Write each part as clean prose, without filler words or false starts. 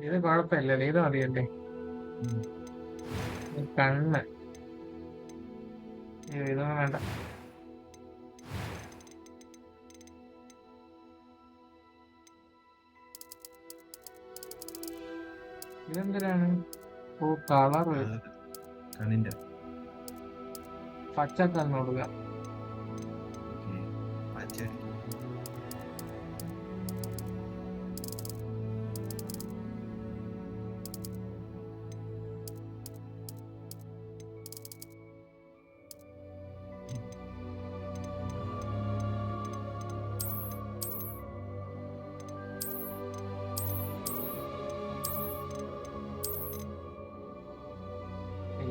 ഇത് കുഴപ്പമില്ലല്ലേ, ഇത് മതിയല്ലേ? ഉം. ഈ കണ്ണ് ഇതൊന്നും വേണ്ട. ഇതെന്തിനാണ്? ഓ, കളറ് കണ്ണിന്റെ പച്ച കണ്ണോടുക. പച്ച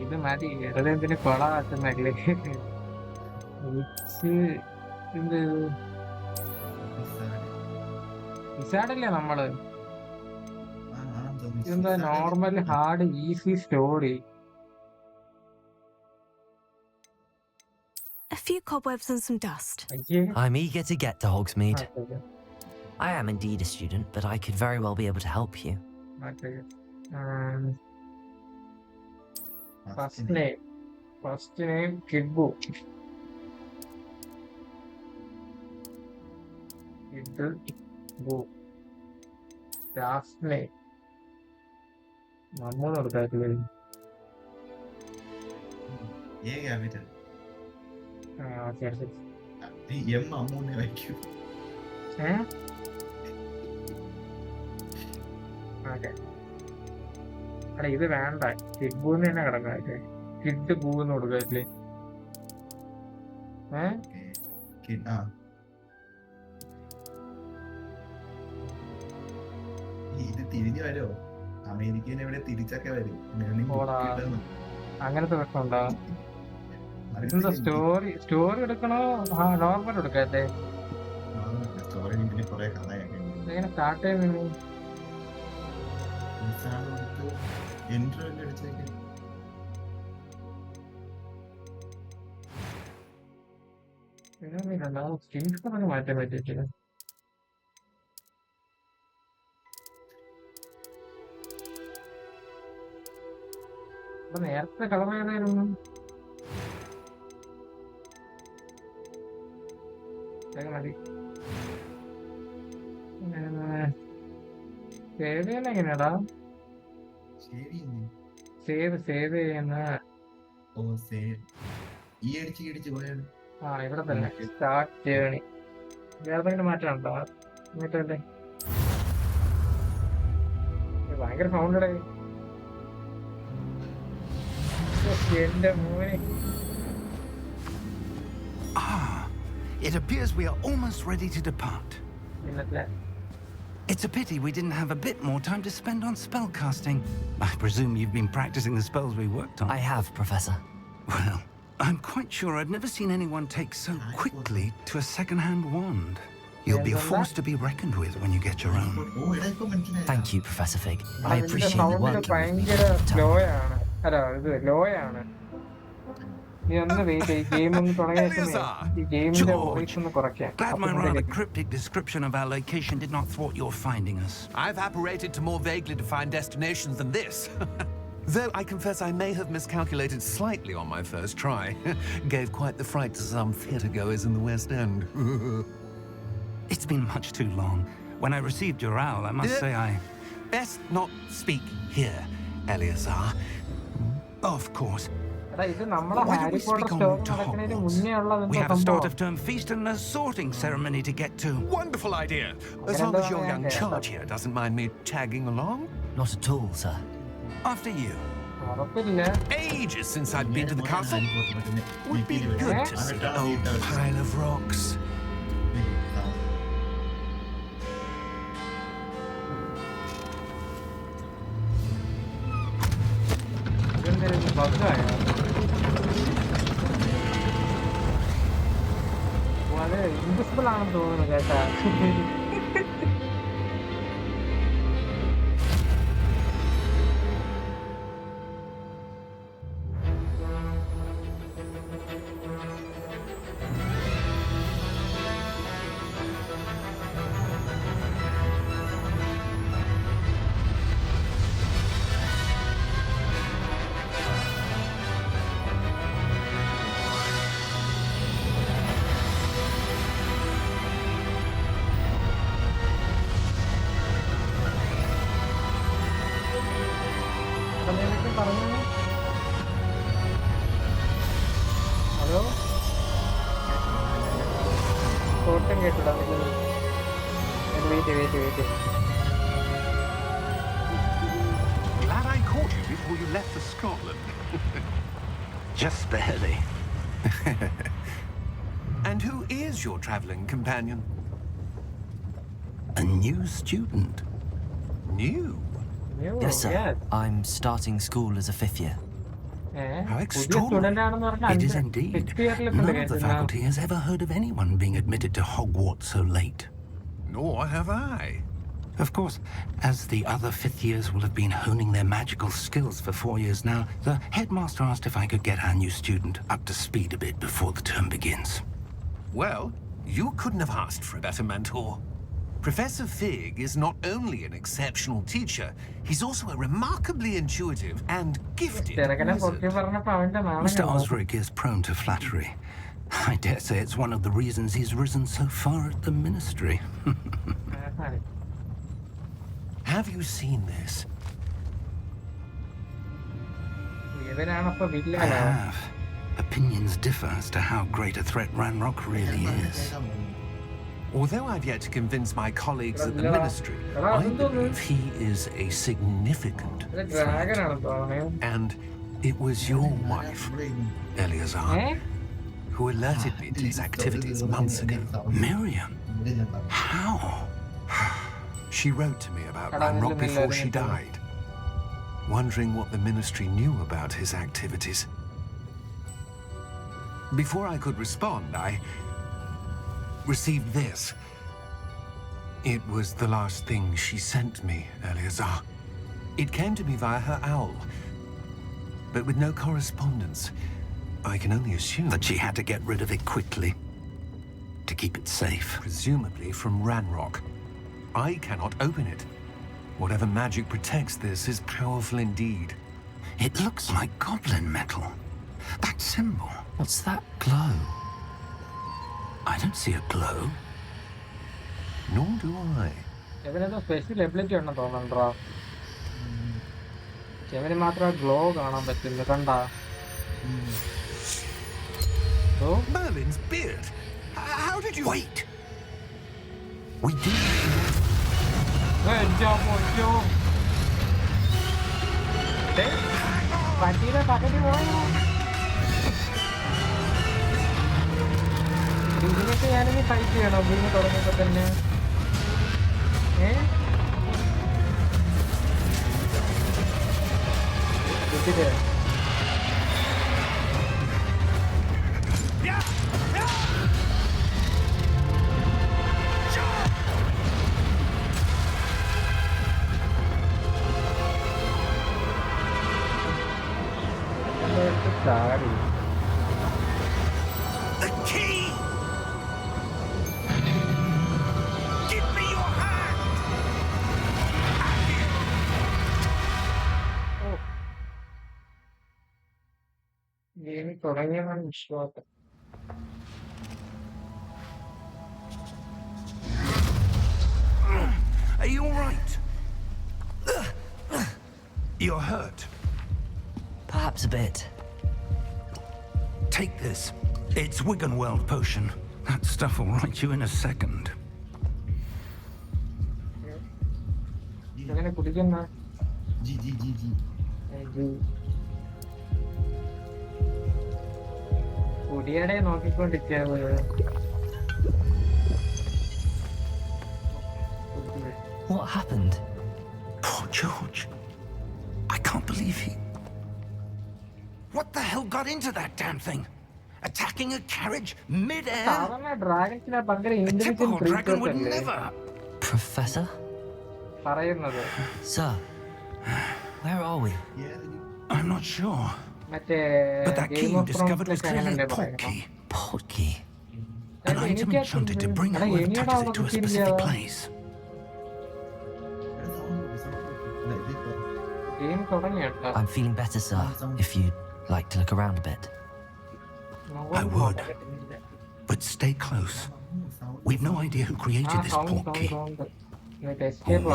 ഇത് മതി, വെറുതെ എന്തിനു കൊളാക്കുന്നല്ലേ? എന്ത് വിസാഡല്ലേ നമ്മള്? ഇതെന്താ normal, hard, easy, story? A few cobwebs and some dust. അയ്യേ. I'm eager to get to Hogsmeade. മാറ്റേക്ക്, I am indeed a student, but I could very well be able to help you. മാറ്റേക്ക്. First name കിഡ്ബു. കിഡ്ബു. Last name നമ്മോട് കൊടുക്കാറ്റില്ലേ? ഏ capital ശരി ശരി. M അമ്മൂനെ വയ്ക്കും. ഓക്കെ. അല്ല ഇത് വേണ്ട, കിഡ്ബൂന്ന് തന്നെ കിടക്കാല്ലേ? കിഡ് ബൂന്ന് കൊടുക്കാറ്റില്ലേ? ഇത് തിരിഞ്ഞു വരുമോ? അമേരിക്കയിൽ എവിടെ തിരിച്ചൊക്കെ വരും. ഓടാ. അങ്ങനത്തെ പ്രശ്നമുണ്ടോ? ഇതെന്താ സ്റ്റോറി എടുക്കണോ നോർമൽ എടുക്കാല്ലേ? സ്റ്റോറി കുറെ കഥയൊക്കെ എങ്ങനെ സ്റ്റാർട്ട് ചെയ്യുന്നു? എൻട്രി അടിച്ചേക്ക്. സ്ക്രീൻഷോട്ട് മാറ്റാൻ പറ്റിയിട്ടില്ല. അപ്പൊ നേരത്തെ കളർ ഏതായിരുന്നു? മതി. സേവ് ചെയ്യുന്ന എങ്ങനെയാടാ? സേവ് ചെയ്യുന്ന ഇവിടെ തന്നെ സ്റ്റാർട്ട് ജേണി. വേറെ മാറ്റമുണ്ടോ? മാറ്റല്ലേ? ഭയങ്കര സൗണ്ട് എന്റെ മോനെ. It appears we are almost ready to depart. ഇന്നത്തെ It's a pity we didn't have a bit more time to spend on spellcasting. I presume you've been practicing the spells we worked on. I have, Professor. Well, I'm quite sure I've never seen anyone take so quickly to a second-hand wand. You'll be a force to be reckoned with when you get your own. Thank you, Professor Fig. I appreciate you sound working with me. ഭയങ്കര ലോയാണ്. അല്ല ഇത് ലോയാണ്. നീ ഒന്ന് wait. ഈ game ഒന്ന് തുടങ്ങിയ ഈ ഗെയിമിന്റെ വോയിസ് ഒന്ന് കുറയ്ക്കാം. Glad my rather cryptic description of our location did not thwart your finding us. I've apparated to more vaguely defined destinations than this. Though I confess I may have miscalculated slightly on my first try. Gave quite the fright to some theatregoers in the West End. It's been much too long. When I received your owl, I must say I... Best not speak here, Eleazar. Of course. എടാ ഇത് നമ്മളെ Why don't Harry we Potter speak story on to നടക്കുന്നതിന് Hogwarts? മുന്നേ ഉള്ളത് We എന്താ have a start സംഭവം? of term feast and a sorting ceremony to get to. Wonderful idea. As long as your young charge here doesn't mind me tagging along. Not at all, sir. After you. ഉറപ്പില്ല. Ages since I've been to the castle. Would be good to see an old pile of rocks. ഇതെന്തായാലും ബഗ്ഗായോ? വളരെ invisible ആണെന്ന് തോന്നുന്നു കേട്ടാ. നിനക്ക് പറഞ്ഞു. Hello തോട്ടം കേട്ടിടാ. Wait. Glad I caught you before you left for Scotland. Just barely. And who is your travelling companion? A new student. New? Yes, sir. I'm starting school as a 5th year. How പുതിയ extraordinary. Student ആണെന്ന് It is പറഞ്ഞാൽ indeed. 5th yearൽ None of the faculty has ever heard of anyone being admitted to Hogwarts so late. Nor have I. Of course, as the other 5th years will have been honing their magical skills for 4 years now, the headmaster asked if I could get our new student up to speed a bit before the term begins. Well, you couldn't have asked for a better mentor. Professor Fig is not only an exceptional teacher, he's also a remarkably intuitive and gifted ചെറുക്കനെ പൊക്കി wizard. പറഞ്ഞപ്പോ അവന്റെ നാളെ Mr. Osric is prone to flattery. I dare say it's one of the reasons he's risen so far at the ministry. Have you seen this? ഇവനാണപ്പൊ I വില്ലനാ. have. Opinions differ as to how great a threat Ranrock really is. Although I've yet to convince my colleagues at the Yeah. ministry, Yeah, I I don't believe he is a significant ഇത് threat. ഡ്രാഗനാണ് തോന്നുന്നത്. And it was your wife, Eleazar, who alerted me to his activities months ago. Miriam? How? She wrote to me about Ranrock before she died, wondering what the ministry knew about his activities. Before I could respond, I received this. It was the last thing she sent me, Eleazar. It came to me via her owl, but with no correspondence. I can only assume That she had to get rid of it quickly to keep it safe. presumably from Ranrock. I cannot open it. Whatever magic protects this is powerful indeed. It looks like goblin metal. That symbol. What's that glow? I don't see a glow. Nor do I. ഇവനെന്തോ special ability ഉണ്ടെന്ന് തോന്നുന്നുണ്ടോ. ഇവന് മാത്രം glow കാണാൻ പറ്റുന്നു. കണ്ടാ Merlin's beard! How did you... Wait! We do. പട്ടിയുടെ പകുതി പോയോ. ഇതിനൊക്കെ ഞാനിനി ഫൈറ്റ് ചെയ്യണോ ഇതിന് തുടങ്ങിയപ്പോ തന്നെ? ഇതില് ചാടി. The key! Give me your hand! Game തുടങ്ങിയതാണ് വിശ്വാസം. Are you all right? You're hurt. Perhaps a bit. Take this. It's Wiggenweld potion. That stuff will right you in a second. എങ്ങനെ കുടിക്കുന്ന കുടിയടെ നോക്കിക്കൊണ്ടിരിക്കുക. What happened? Poor George. I can't believe he... What the hell got into that damn thing? Attacking a carriage mid-air? സാധാരണ ഡ്രാഗൺസിനെ ഭയങ്കര A intelligent typical dragon would creatures അല്ലേ never... Professor? പറയുന്നത്. Sir, where are we? I'm not sure. മറ്റേ But that key game you of discovered was ത്രോൺസിലൊക്കെ clearly അങ്ങനെ a port key. Portkey. An item enchanted to bring whoever touches it to a specific place. Game തുടങ്ങിട്ടോ. I'm feeling better, sir, if you'd like to look around a bit. I would. But stay close. We've no idea who created this port key. Escape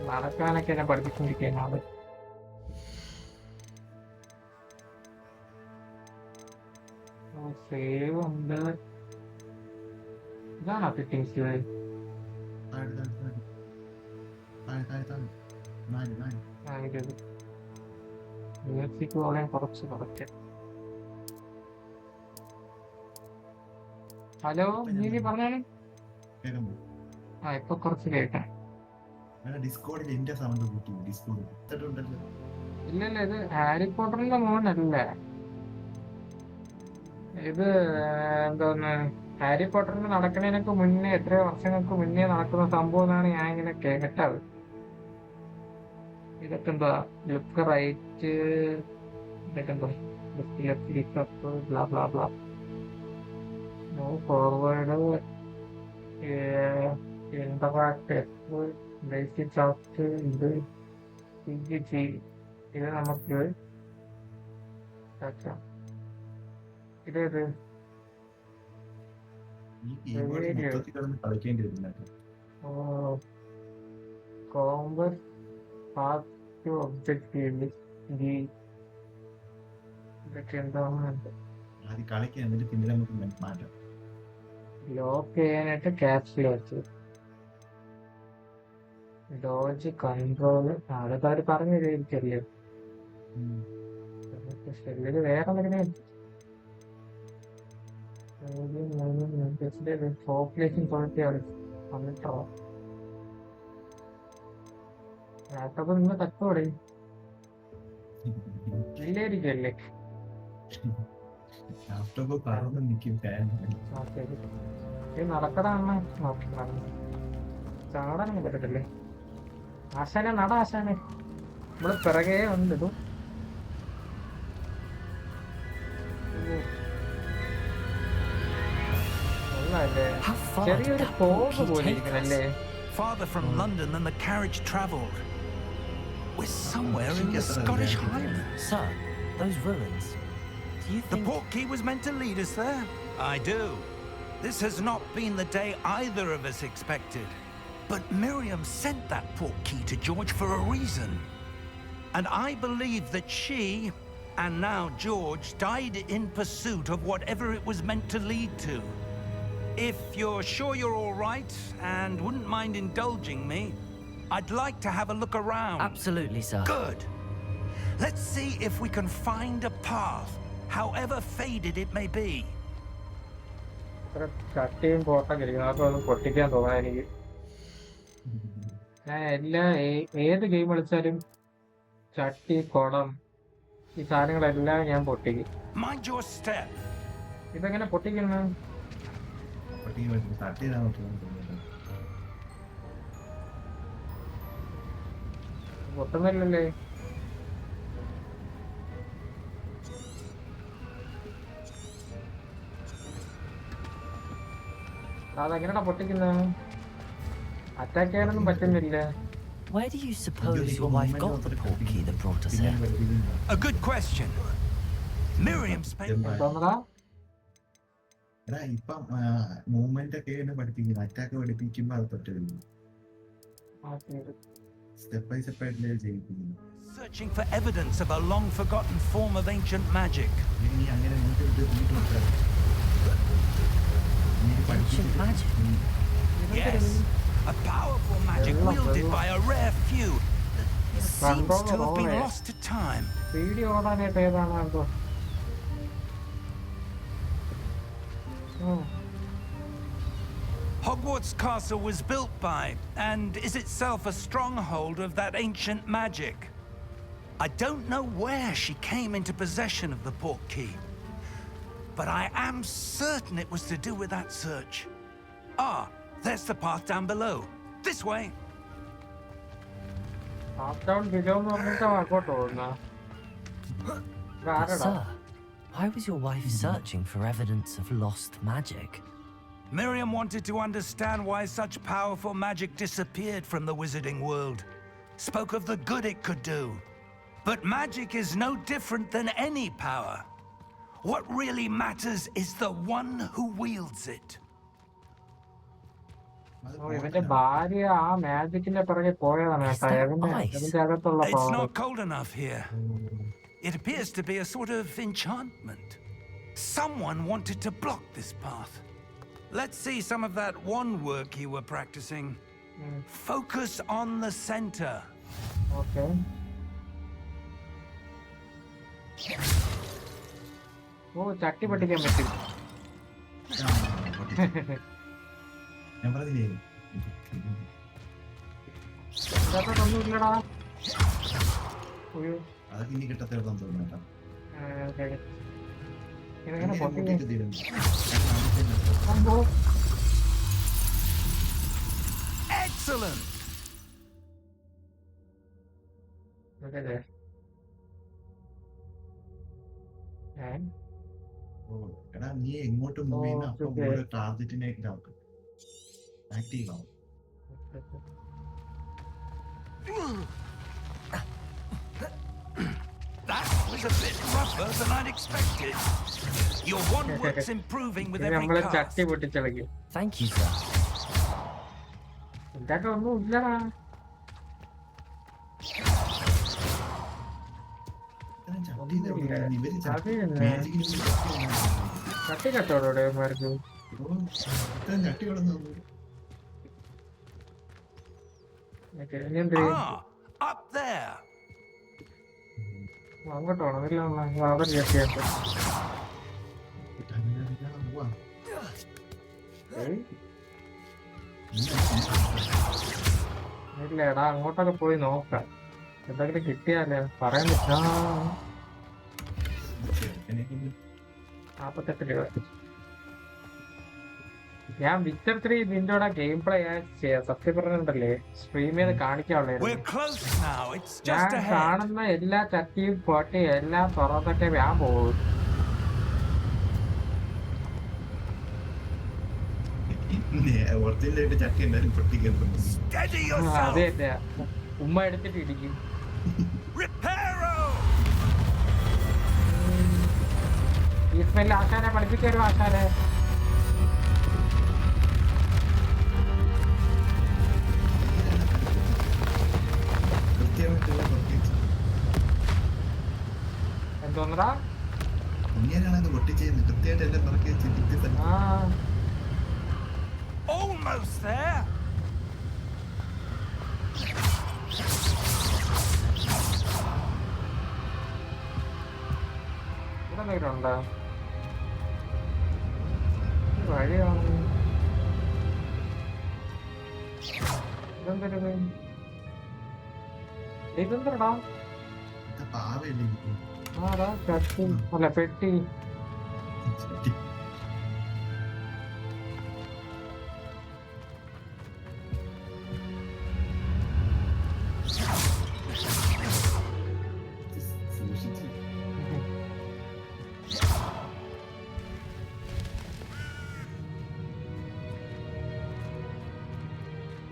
നടക്കാനൊക്കെ എന്നെ പഠിപ്പിച്ചുകൊണ്ടിരിക്കുകയാണ്. Save ഉണ്ട്. ഇതാണോ fittings? Music പോലെ കുറച്ച്. Hello, നീ പറഞ്ഞാണ്. ഇപ്പൊ കുറച്ച് കേൾക്കാം. ഡിസ്കോഡിൽ എന്റെ സൗണ്ട് കൂട്ടി. ഡിസ്കോഡ് ഇട്ടിട്ടുണ്ടല്ലോ. ഇല്ലല്ല, ഇത് ഹാരി പോട്ടറിന്റെ മോനല്ല. ഇത് എന്തോന്ന്, ഹാരി പോട്ടറിന് നടക്കുന്നതിനൊക്കെ മുന്നേ, എത്രയോ വർഷങ്ങൾക്ക് മുന്നേ നടക്കുന്ന സംഭവം എന്നാണ് ഞാൻ ഇങ്ങനെ കേട്ടത്. ഇതൊക്കെ എന്താ ലുക്ക് റൈറ്റ്, ഇതൊക്കെ എന്തോ blah blah blah. Move forward, interact, basic soft, ഇത് ഇത് നമുക്ക് ഇതേത് ഈ കീബോർഡ് മൊത്തത്തിൽ കിടന്ന് കളിക്കേണ്ടി വരുന്ന കോമ്പസ് പാത്ത് ഒബ്ജക്റ്റീവ് ഇതൊക്കെ എന്താണെന്ന് ആദ്യം കളിക്കാൻ, എന്നിട്ട് പിന്നെ നമുക്ക് മാറ്റാം. ലോക്ക് ചെയ്യാനായിട്ട് ക്യാപ്സിൽ വെച്ച് ഡോജ് കൺട്രോള് അതൊക്കെ അവർ പറഞ്ഞു തരുമായിരിക്കല്ലേ. ഷെല്ലില് വേറെ എന്തെങ്കിലും പോപ്പുലേഷൻ ക്വാളിറ്റിയാണ് വന്നിട്ടോ. ലാപ്ടോപ്പ് നിങ്ങൾ തക്കോടെ ഇല്ലായിരിക്കല്ലേ. ലാപ്ടോപ്പ് പറന്ന് നിൽക്കും. ഇത് നടക്കടാണ് നോക്കി ചാടാനൊന്നും പറ്റത്തില്ലേ. ആശാനെ നട, ആശാനെ നമ്മള് പിറകെ ഉണ്ട്. ഇതും How far did ചെറിയൊരു that പോക്ക് portkey പോലെ take ഇരിക്കണല്ലേ. Farther from London than the carriage travelled. We're somewhere in the Scottish Highlands. Sir, those ruins. Do you The think... portkey was meant to lead us there? I do. This has not been the day either of us expected. But Miriam sent that portkey to George for a reason. And I believe that she, and now George, died in pursuit of whatever it was meant to lead to. If you're sure you're all right and wouldn't mind indulging me, I'd like to have a look around. Absolutely, sir. Good. Let's see if we can find a path, however faded it may be. ചട്ടിയും പോട്ടൊക്കെ ഇരിക്കണം. അതൊക്കെ ഒന്ന് പൊട്ടിക്കാൻ തോന്നാൻ എനിക്ക്. ഞാൻ ഏത് game കളിച്ചാലും ചട്ടി, കുടം, ഈ സാധനങ്ങളെല്ലാം ഞാൻ പൊട്ടിക്കും. Mind your step. ഇതെങ്ങനെ പൊട്ടിക്കുന്നു? തട്ടിയിടാൻ പറ്റുന്നു. പൊട്ടുന്നില്ലല്ലേ. അതെങ്ങനെയാ പൊട്ടിക്കുന്നത്? അറ്റാക്ക് ചെയ്യാനൊന്നും പറ്റുന്നില്ല. Where do you suppose your wife got the portkey that brought us here? A good question. Miriam spent... തോന്നടാ. എടാ ഇപ്പം മൂവ്മെന്റ് ഒക്കെയാണ് പഠിപ്പിക്കുന്നത്. അറ്റാക്ക് പഠിപ്പിക്കുമ്പോ അത് പറ്റില്ല. സ്റ്റെപ്പ് ബൈ സ്റ്റെപ്പ് ആയിട്ടല്ലേ ചെയ്യിപ്പിക്കുന്നത്. searching for evidence of a long-forgotten form of ancient magic. നീ അങ്ങനെ Ancient magic? Yes, a powerful magic wielded by a rare few that seems to have been lost to time. Video ഓടാനായിട്ട് ഏതാണ് എന്തോ. Hogwarts Castle was built by, and is itself a stronghold of that ancient magic. I don't know where she came into possession of the portkey, but I am certain it was to do with that search. Ah, there's the path down below. This way. Sir, why was your wife searching for evidence of lost magic? Miriam wanted to understand why such powerful magic disappeared from the wizarding world. Spoke of the good it could do. But magic is no different than any power. What really matters is the one who wields it. അത് ഓ ഇവന്റെ പോർട്ടലാണ്. ഭാര്യ ആ മാജിക്കിന്റെ പിറകെ പോയതാണ് കേട്ടോ. ഇതിന്റെ അകത്തുള്ള It's power. not cold enough here. It appears to be a sort of enchantment. Someone wanted to block this path. Let's see some of that one work you were practicing. Focus on the center. Okay. ഓ ചട്ടി പൊട്ടിക്കാൻ പറ്റും. ഞാൻ പറഞ്ഞില്ലേ ഇതിനകത്തൊന്നും ഇല്ലടാ. ഉയ്യോ. അതൊക്കെ ഇനി കിട്ടത്തേടാന്ന് തോന്നുന്നു കേട്ടോ. ഇതെങ്ങനെ പൊട്ടിക്കാൻ പൊട്ടിയിട്ട് തീരും. സംഭവം? Excellent. ഇതല്ലേ? ഓ, എടാ നീ എങ്ങോട്ട് മൂവ് ചെയ്യുന്ന അപ്പൊ ഓക്കേ. ഓരോ ടാർഗറ്റിനെ ഇതാക്കും ആക്റ്റീവ് ആവും. That was a bit rougher than I'd expected. Your one work's improving with ഇത് every നമ്മള് cast. ചട്ടി പൊട്ടിച്ചളക്കും. Thank you, sir. ഇതൊക്കെ ഒന്നും ഇല്ലടാ. ചട്ടിയിൽ എവിടെ നിന്ന് ഇവര് ചട്ടി ഇല്ല. മാജിക്കിന് വേണ്ടി ചട്ടി കൊണ്ടുവന്നു. ചട്ടി കച്ചവടം ഇവന്മാർക്ക്. ഓ, ഇത്രയും ചട്ടി കൊണ്ടുവന്നു. ഇനി എന്ത് ചെയ്യും? Ah, up there. അങ്ങോട്ട് പോണം. ഇല്ല അവർ ചട്ടിയായിട്ട്. പോവാ. ഇല്ല എടാ അങ്ങോട്ടൊക്കെ പോയി നോക്കാം. എന്തെങ്കിലും കിട്ടിയാലേ പറയാൻ പറ്റാ. 48 രൂപ. ഞാൻ വിച്ചർ 3 നിന്റെ കൂടെ ഗെയിം പ്ലേ സത്യം പറഞ്ഞിട്ടുണ്ടല്ലേ സ്ട്രീം ചെയ്ത് We're കാണിക്കാനുള്ളായിരുന്നു. close now. It's ഞാൻ just ahead. കാണുന്ന എല്ലാ ചട്ടിയും പൊട്ടിയും എല്ലാം തുറന്നിട്ടേ ഞാൻ പോകും. ഒറിജിനലായിട്ട് ചട്ടി എന്തായാലും പൊട്ടിക്കാൻ തോന്നുന്നു. Steady അതെ yourself. അതെ ഉമ്മ എടുത്തിട്ട് ഇടിക്കും. Reparo. ഈ സ്മെല്ല് ആശാനെ പഠിപ്പിച്ചൊരു ആശാനെ. കൃത്യമായിട്ടുള്ള പൊട്ടിച്ച് എന്തോന്നടാ? ഇങ്ങനെയാണത് പൊട്ടിച്ചെയ്യുന്നത്. കൃത്യമായിട്ട് എല്ലാം പറക്കി വെച്ച് കൃത്യസ്ഥലം. ആ Almost there. ഇവിടെ എന്തെങ്കിലും ഉണ്ടോ? ഈ വഴിയാണ്. ഇതെന്തൊരു ഇതെന്തടാ? എന്താ പാവയല്ലേ ഇത്? ആടാ ചട്ടി അല്ല പെട്ടി. ചട്ടി. സൂക്ഷിച്ച്.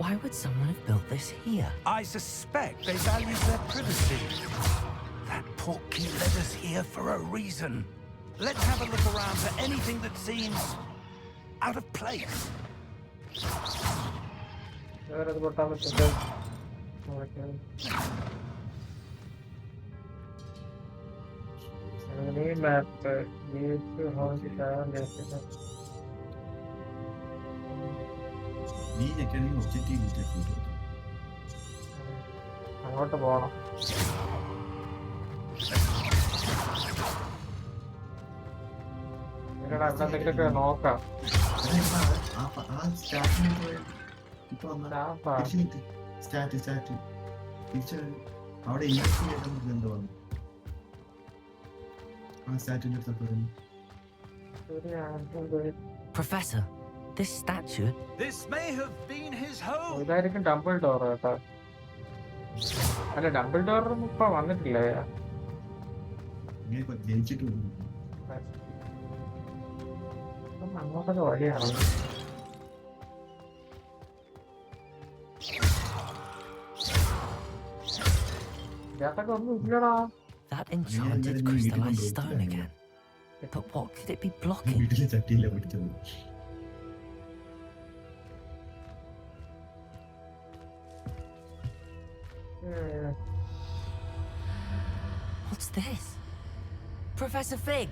Why would someone have built this here? I suspect they value their privacy. That portkey led us here for a reason. Let's have a look around for anything that seems out of place. വേറെ പൊട്ടാൻ പറ്റുന്നത്. മാപ്പ് നീ ഞെക്കണെങ്കിൽ objective കിട്ടും. അങ്ങോട്ട് പോണം. ഇവിടെ എന്തെങ്കിലുമൊക്കെ നോക്കാം. ആ സ്റ്റാറ്റിന് പോയ ഇപ്പൊ സ്റ്റാഫാ? സ്റ്റാറ്റ് തിരിച്ചു അവിടെ ഇൻവെസ്റ്റിഗേറ്റ് എന്തോ വന്നു. ആ സ്റ്റാറ്റിന്റെ അടുത്ത് Professor, this statue. This may have been his home. ഇതായിരിക്കും ഡബിൾ ഡോർ കേട്ടോ. അല്ല ഡബിൾ ഡോറും ഇപ്പൊ വന്നിട്ടില്ലേ? ഇങ്ങനെ ജനിച്ചിട്ട് പോകുന്നു. അങ്ങോട്ടൊക്കെ വഴിയാണ്. ഇതിനകത്തൊക്കെ ഒന്നും ഇല്ലടാ. That enchanted crystallized stone again. But what could it be blocking? വീട്ടിലെ ചട്ടിയില്ല പിടിച്ചത്. What's this? Professor Fig!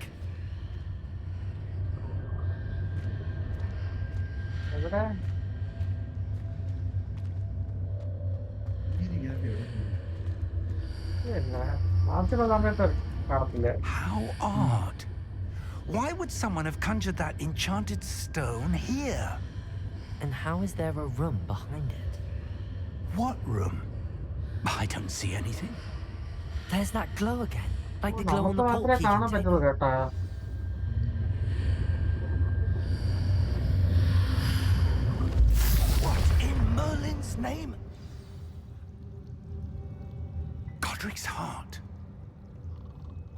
എവിടെ ആവശ്യമുള്ള സമയത്ത് കാണത്തില്ല. How odd. Why would someone have conjured that enchanted stone here? And how is there a room behind it? What room? I don't see anything. There's that glow again, like the glow on നമുക്ക് the മാത്രമേ portkey കാണാൻ container. പറ്റുള്ളൂ കേട്ടാ. What in Merlin's name? Godric's heart.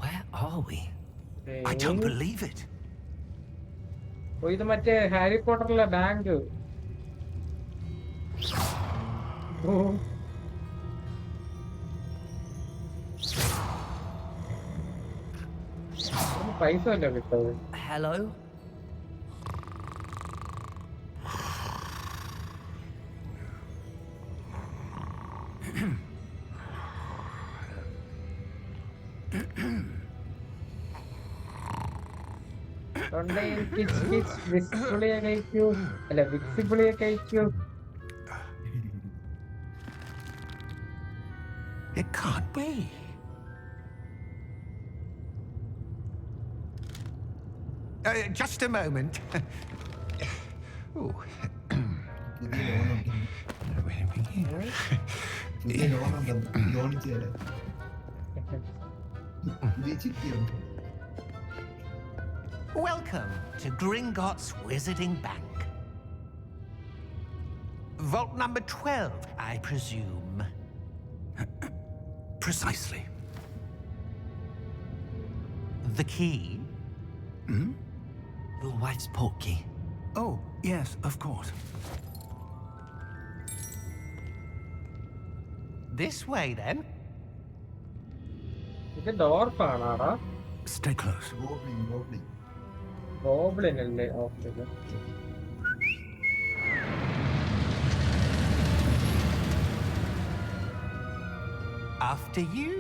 Where are we? I don't believe it. ഓ, ഇത് മറ്റേ Harry പോട്ടറിലെ bank. പൈസ അല്ലേ കിട്ടത്? Hello? തൊണ്ടയിൽ കിച്ച് കിച്ച് വിക്സിബിളിയെ കഴിക്കൂ. അല്ല, വിക്സിബിളിയെ കഴിക്കൂ. It can't be. Just a moment. Oh. പുതിയ ലോണുണ്ടെന്ന് ലോണിച്ചാല് ഇത് ചിട്ടിയുണ്ട്. Welcome to Gringotts Wizarding Bank. Vault number 12, I presume. Precisely. The key? Your wife's portkey. Oh, yes, of course. This way, then. ഇത് ഡോർഫാണാടാ? Stay close. Goblin goblin അല്ലേ? Okay. After you.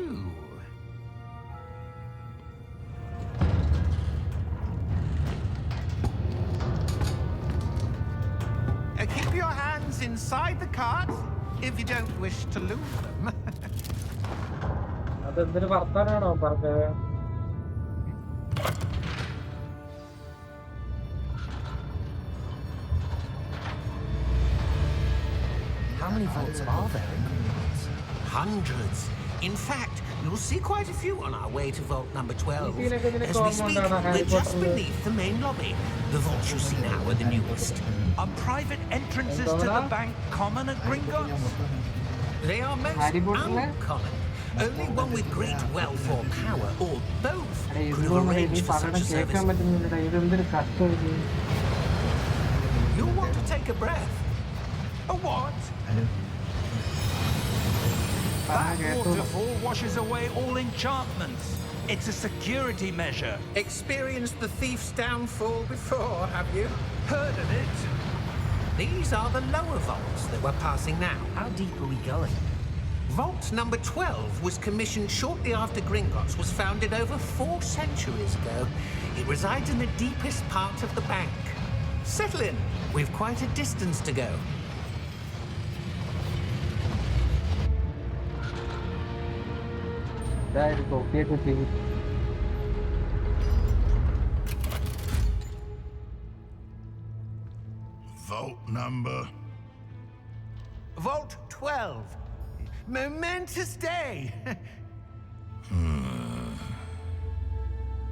Keep your hands inside the cart if you don't wish to lose them. അതെന്തൊരു വർത്താനാണോ പറഞ്ഞത്? How many vaults are there in Gringotts? Hundreds. In fact, you'll see quite a few on our way to vault number 12. You see, like, As we speak, we're just beneath the main lobby. The vaults you see now are the newest. Are private entrances to the bank common at Gringotts? They are most Harry Potter? uncommon. Only one with great wealth or power, or both, are, could have ഇതൊന്നും arranged എനിക്ക് for പറയണ such a കേൾക്കാൻ service. പറ്റുന്നില്ലടാ. ഇതെന്തൊരു കഷ്ടം ഇത്. You'll want to take a breath. A what? That waterfall washes away all enchantments. It's a security measure. Experienced the thief's downfall before, have you? Heard of it? These are the lower vaults that we're passing now. How deep are we going? Vault number 12 was commissioned shortly after Gringotts was founded over 4 centuries ago. It resides in the deepest part of the bank. Settle in. We've quite a distance to go. ഇതായിരിക്കും കോപ്പിയൊക്കെ ചെയ്യും. Vault number. Vault 12. Momentous day.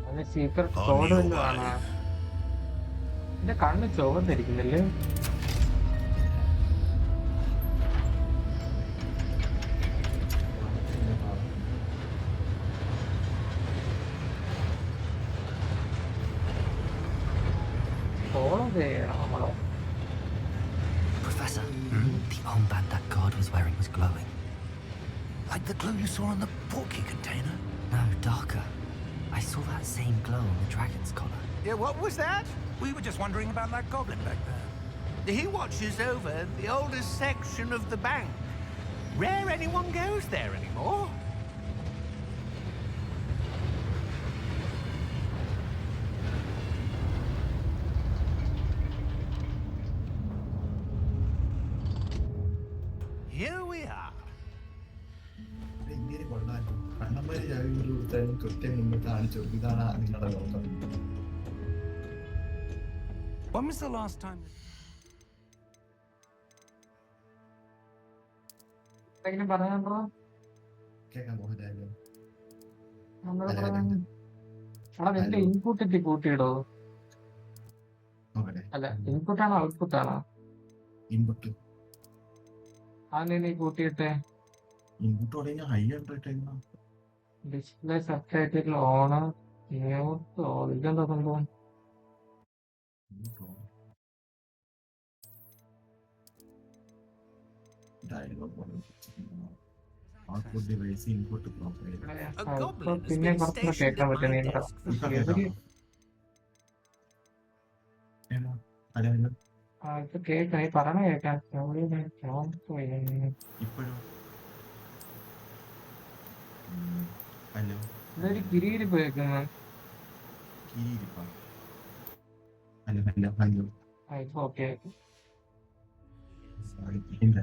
അതിന് secret code വല്ലതാണ്. എന്റെ കണ്ണ് ചുവന്നിരിക്കുന്നില്ലേ? Follow ചെയ്യണം നമ്മളോ? Professor, the armband that guard was wearing was glowing. Like the glow you saw on the portkey container? No, darker. I saw that same glow on the dragon's collar. Yeah, what was that? We were just wondering about that goblin back there. He watches over the oldest section of the bank. Rare anyone goes there anymore. Here we are. ഇങ്ങനെ കൊള്ളാലോ. കണ്ണന്മാര് ചാവി കൊടുത്താലും കൃത്യം മുമ്പ് കാണിച്ചു കൊടുക്കും. ഇതാണ് നിങ്ങളുടെ ലോകം. When was the last time? എന്തെങ്കിലും പറയാനുണ്ടോ? കേൾക്കാൻ പോകണ്ടായിരുന്നു. എടാ നിന്റെ ഇൻപുട്ട് ഇട്ടി കൂട്ടിയിടോ? നോക്കട്ടെ. അല്ല ഇൻപുട്ടാണോ ഔട്ട്പുട്ടാണോ? ഇൻപുട്ട് അതിനെ നീ കൂട്ടിയിട്ടെ. ഇൻപുട്ട് തുടങ്ങി ഹൈ ഉണ്ടോ? ഡിസ്പ്ലേ സബ്ടൈറ്റിൽ ഓണ് മ്യൂട്ടോ ഇതെന്താ സംഭവം? ഔട്ട്പുട്ട് ഡിവൈസ് ഇൻപുട്ട് പ്രൊഫൈൽ പിന്നെ കുറച്ചുകൂടെ കേൾക്കാൻ പറ്റും. ഇപ്പൊ കേൾക്കാം, ഈ പറഞ്ഞ കേൾക്കാം. ഇപ്പോഴും ഹലോ ഇതൊരു കിരിയിരിപ്പ് കേൾക്കുന്നു. ഹലോ ഹലോ ഹലോ ഇപ്പൊ ഓക്കെ. ഇല്ല.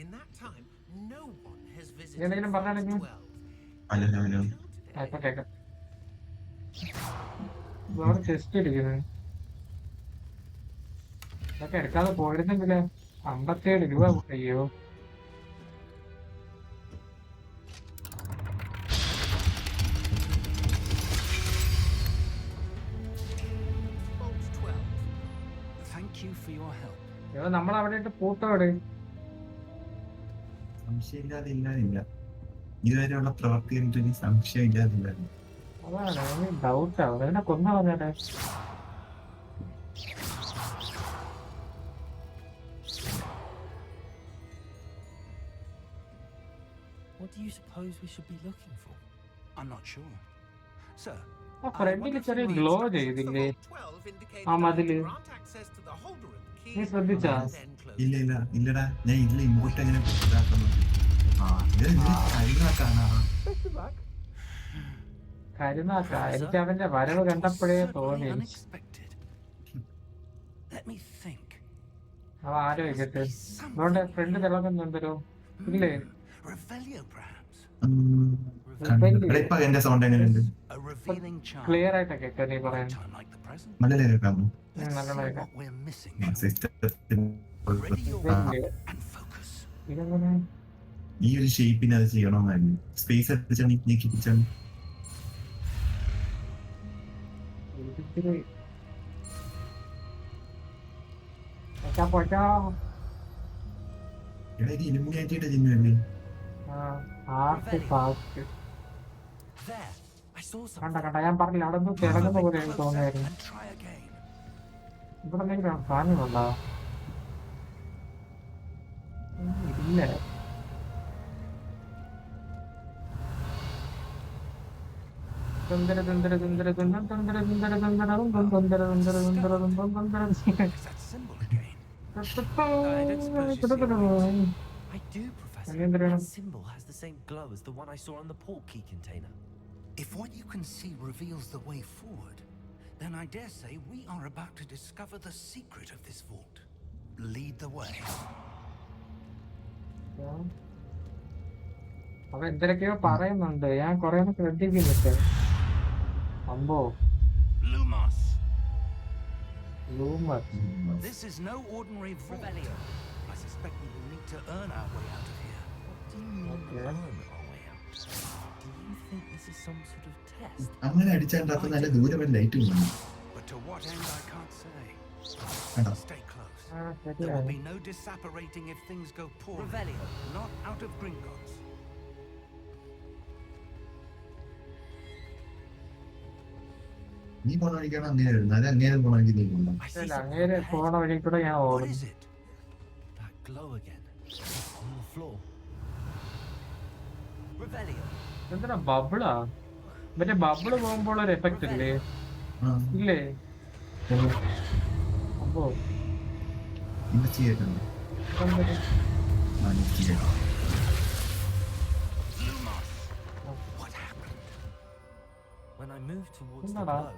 In that time, no one has visited എന്തെങ്കിലും പറഞ്ഞാണെങ്കിൽ 12. ഹലോ ഹലോ ഇപ്പൊ കേൾക്കാം. ഇതോടെ ടെസ്റ്റ് എടുക്കുന്നത് ഇതൊക്കെ എടുക്കാതെ പോയിരുന്നെങ്കില് 57 രൂപ. അയ്യോ Vault 12. Thank you for your help. നമ്മളവിടെ ഇട്ട് പൂട്ടോട്. സംശയമില്ലാതെ ഇല്ലാതില്ല. ഇതുവരെയുള്ള പ്രവൃത്തി എനിക്ക് സംശയം ഇല്ലാതില്ലായിരുന്നു. അതാണ് ഡൗട്ട് ആവും. എന്നെ കൊന്ന പറഞ്ഞാട്ടെ. What do you suppose we should be looking for? I'm not sure. Sir, ആ ഫ്രണ്ടിൽ ചെറിയ ഗ്ലോ ചെയ്തില്ലേ? ആ മതില്. നീ ശ്രദ്ധിച്ചാ? ഇല്ല ഇല്ല ഇല്ലടാ, ഞാൻ ഇതിൽ ഇങ്ങോട്ട് എങ്ങനെ ഇതാക്കുന്നത്? കരുനാക്ക. എനിക്ക് അവന്റെ വരവ് കണ്ടപ്പോഴേ തോന്നി. unexpected. Let me think. അവ ആലോചിക്കട്ടെ. അതുകൊണ്ട് ഫ്രണ്ട് തിളങ്ങുന്നുണ്ടല്ലോ. ഇല്ലേ? Revelio, perhaps. ഇപ്പൊ എന്റെ സൗണ്ട് എങ്ങനെയുണ്ട്? A revealing charm. ക്ലിയർ ആയിട്ടൊക്കെ കേട്ടോ നീ പറയാൻ. Time like the present. നല്ല കേൾക്കാമോ? Let's നല്ല see കേൾക്കാം. what we're missing. സിസ്റ്റത്തിന് Ready your വലിയ and focus. ഇതെങ്ങനെ? ഈ ഒരു ഷേപ്പിന് അത് ചെയ്യണമെന്നായിരുന്നു. സ്പേസ് അടിച്ചാണ് ഞെക്കിപ്പിച്ചാണ്. ഇതിത്തിരി പൊട്ടാ. എടാ ഇത് ഇലുമിനാറ്റിയുടെ ചിഹ്നമല്ലേ? ആർട്ട് ഫാസ്റ്റ്. There, I saw കണ്ട something. കണ്ട ഞാൻ പറഞ്ഞില്ല, അവിടെ നിന്ന് തിളങ്ങുന്ന പോലെ എനിക്ക് തോന്നിയായിരുന്നു. And try again. ഇവിടെ എന്തെങ്കിലും സാധനങ്ങളുണ്ടോ? ഇല്ല. Is that symbol again? I do, Professor. Anendra. That symbol has the same glow as the one I saw on the port key container. If what you can see reveals the way forward, then I dare say we are about to discover the secret of this vault. Lead the way. അവ എന്തൊക്കെയോ പറയുന്നുണ്ട്, ഞാൻ കൊറേ ശ്രദ്ധിക്കുന്നുണ്ട്. അമ്പോ Lumos. Loomer. This is no ordinary vault. I suspect we will need to earn our way out of here. What do you mean Okay. earn our way out? Do you think this is some sort of test? അങ്ങനെ അടിച്ചാൽ അത്ര നല്ല ദൂരം light പോകുന്നു. But to what end, I can't say. കണ്ടോ? Stay close. ആ There will ശരിയാണ്. be no disapparating if things go poorly. Revelio. Not out of Gringotts. നീ പോണ വഴിക്കാണ് അങ്ങനെ വരുന്നത്. അത് അങ്ങനെ പോണ വഴിക്ക് നീ പോകണം. I see ഇല്ല, something അങ്ങേര് ahead. പോണ വഴി കൂടെ ഞാൻ What ഓടും. is it? That glow again. On the floor. Revelio. എന്തിനാ ബബിളാ? മറ്റേ ബബിള് പോകുമ്പോൾ ഒരു എഫക്റ്റ് ഇല്ലേ? ആ, ഇല്ലേ? അമ്പോ ഇന്ന് ചെയ്തിട്ടുണ്ട്. എന്തൊരു ആ, പഠിപ്പിക്കാം. What happened? When I moved towards the Nada. glow,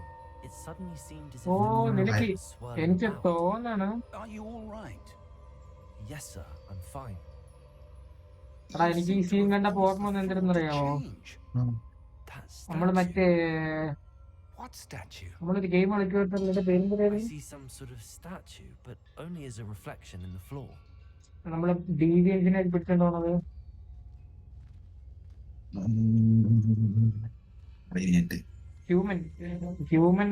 it suddenly seemed as if oh the നിനക്ക് light was swirling എനിക്ക് about. തോന്നണ് Are you all right? Yes, sir, I'm fine. എടാ എനിക്ക് ഈ സീൻ കണ്ട ഓർമ്മ വന്നത് എന്തിനെന്നറിയാമോ? Change. That നമ്മള് മറ്റേ What statue? നമ്മളൊരു ഗെയിം കളിക്കുമ്പോഴത്തെ പേര് I see some sort of statue, but only as a reflection in the floor. നമ്മള് ഡീവിയൻസിനെ പിടിച്ചോണ്ട് പോണത്. അറിയാനായിട്ട് human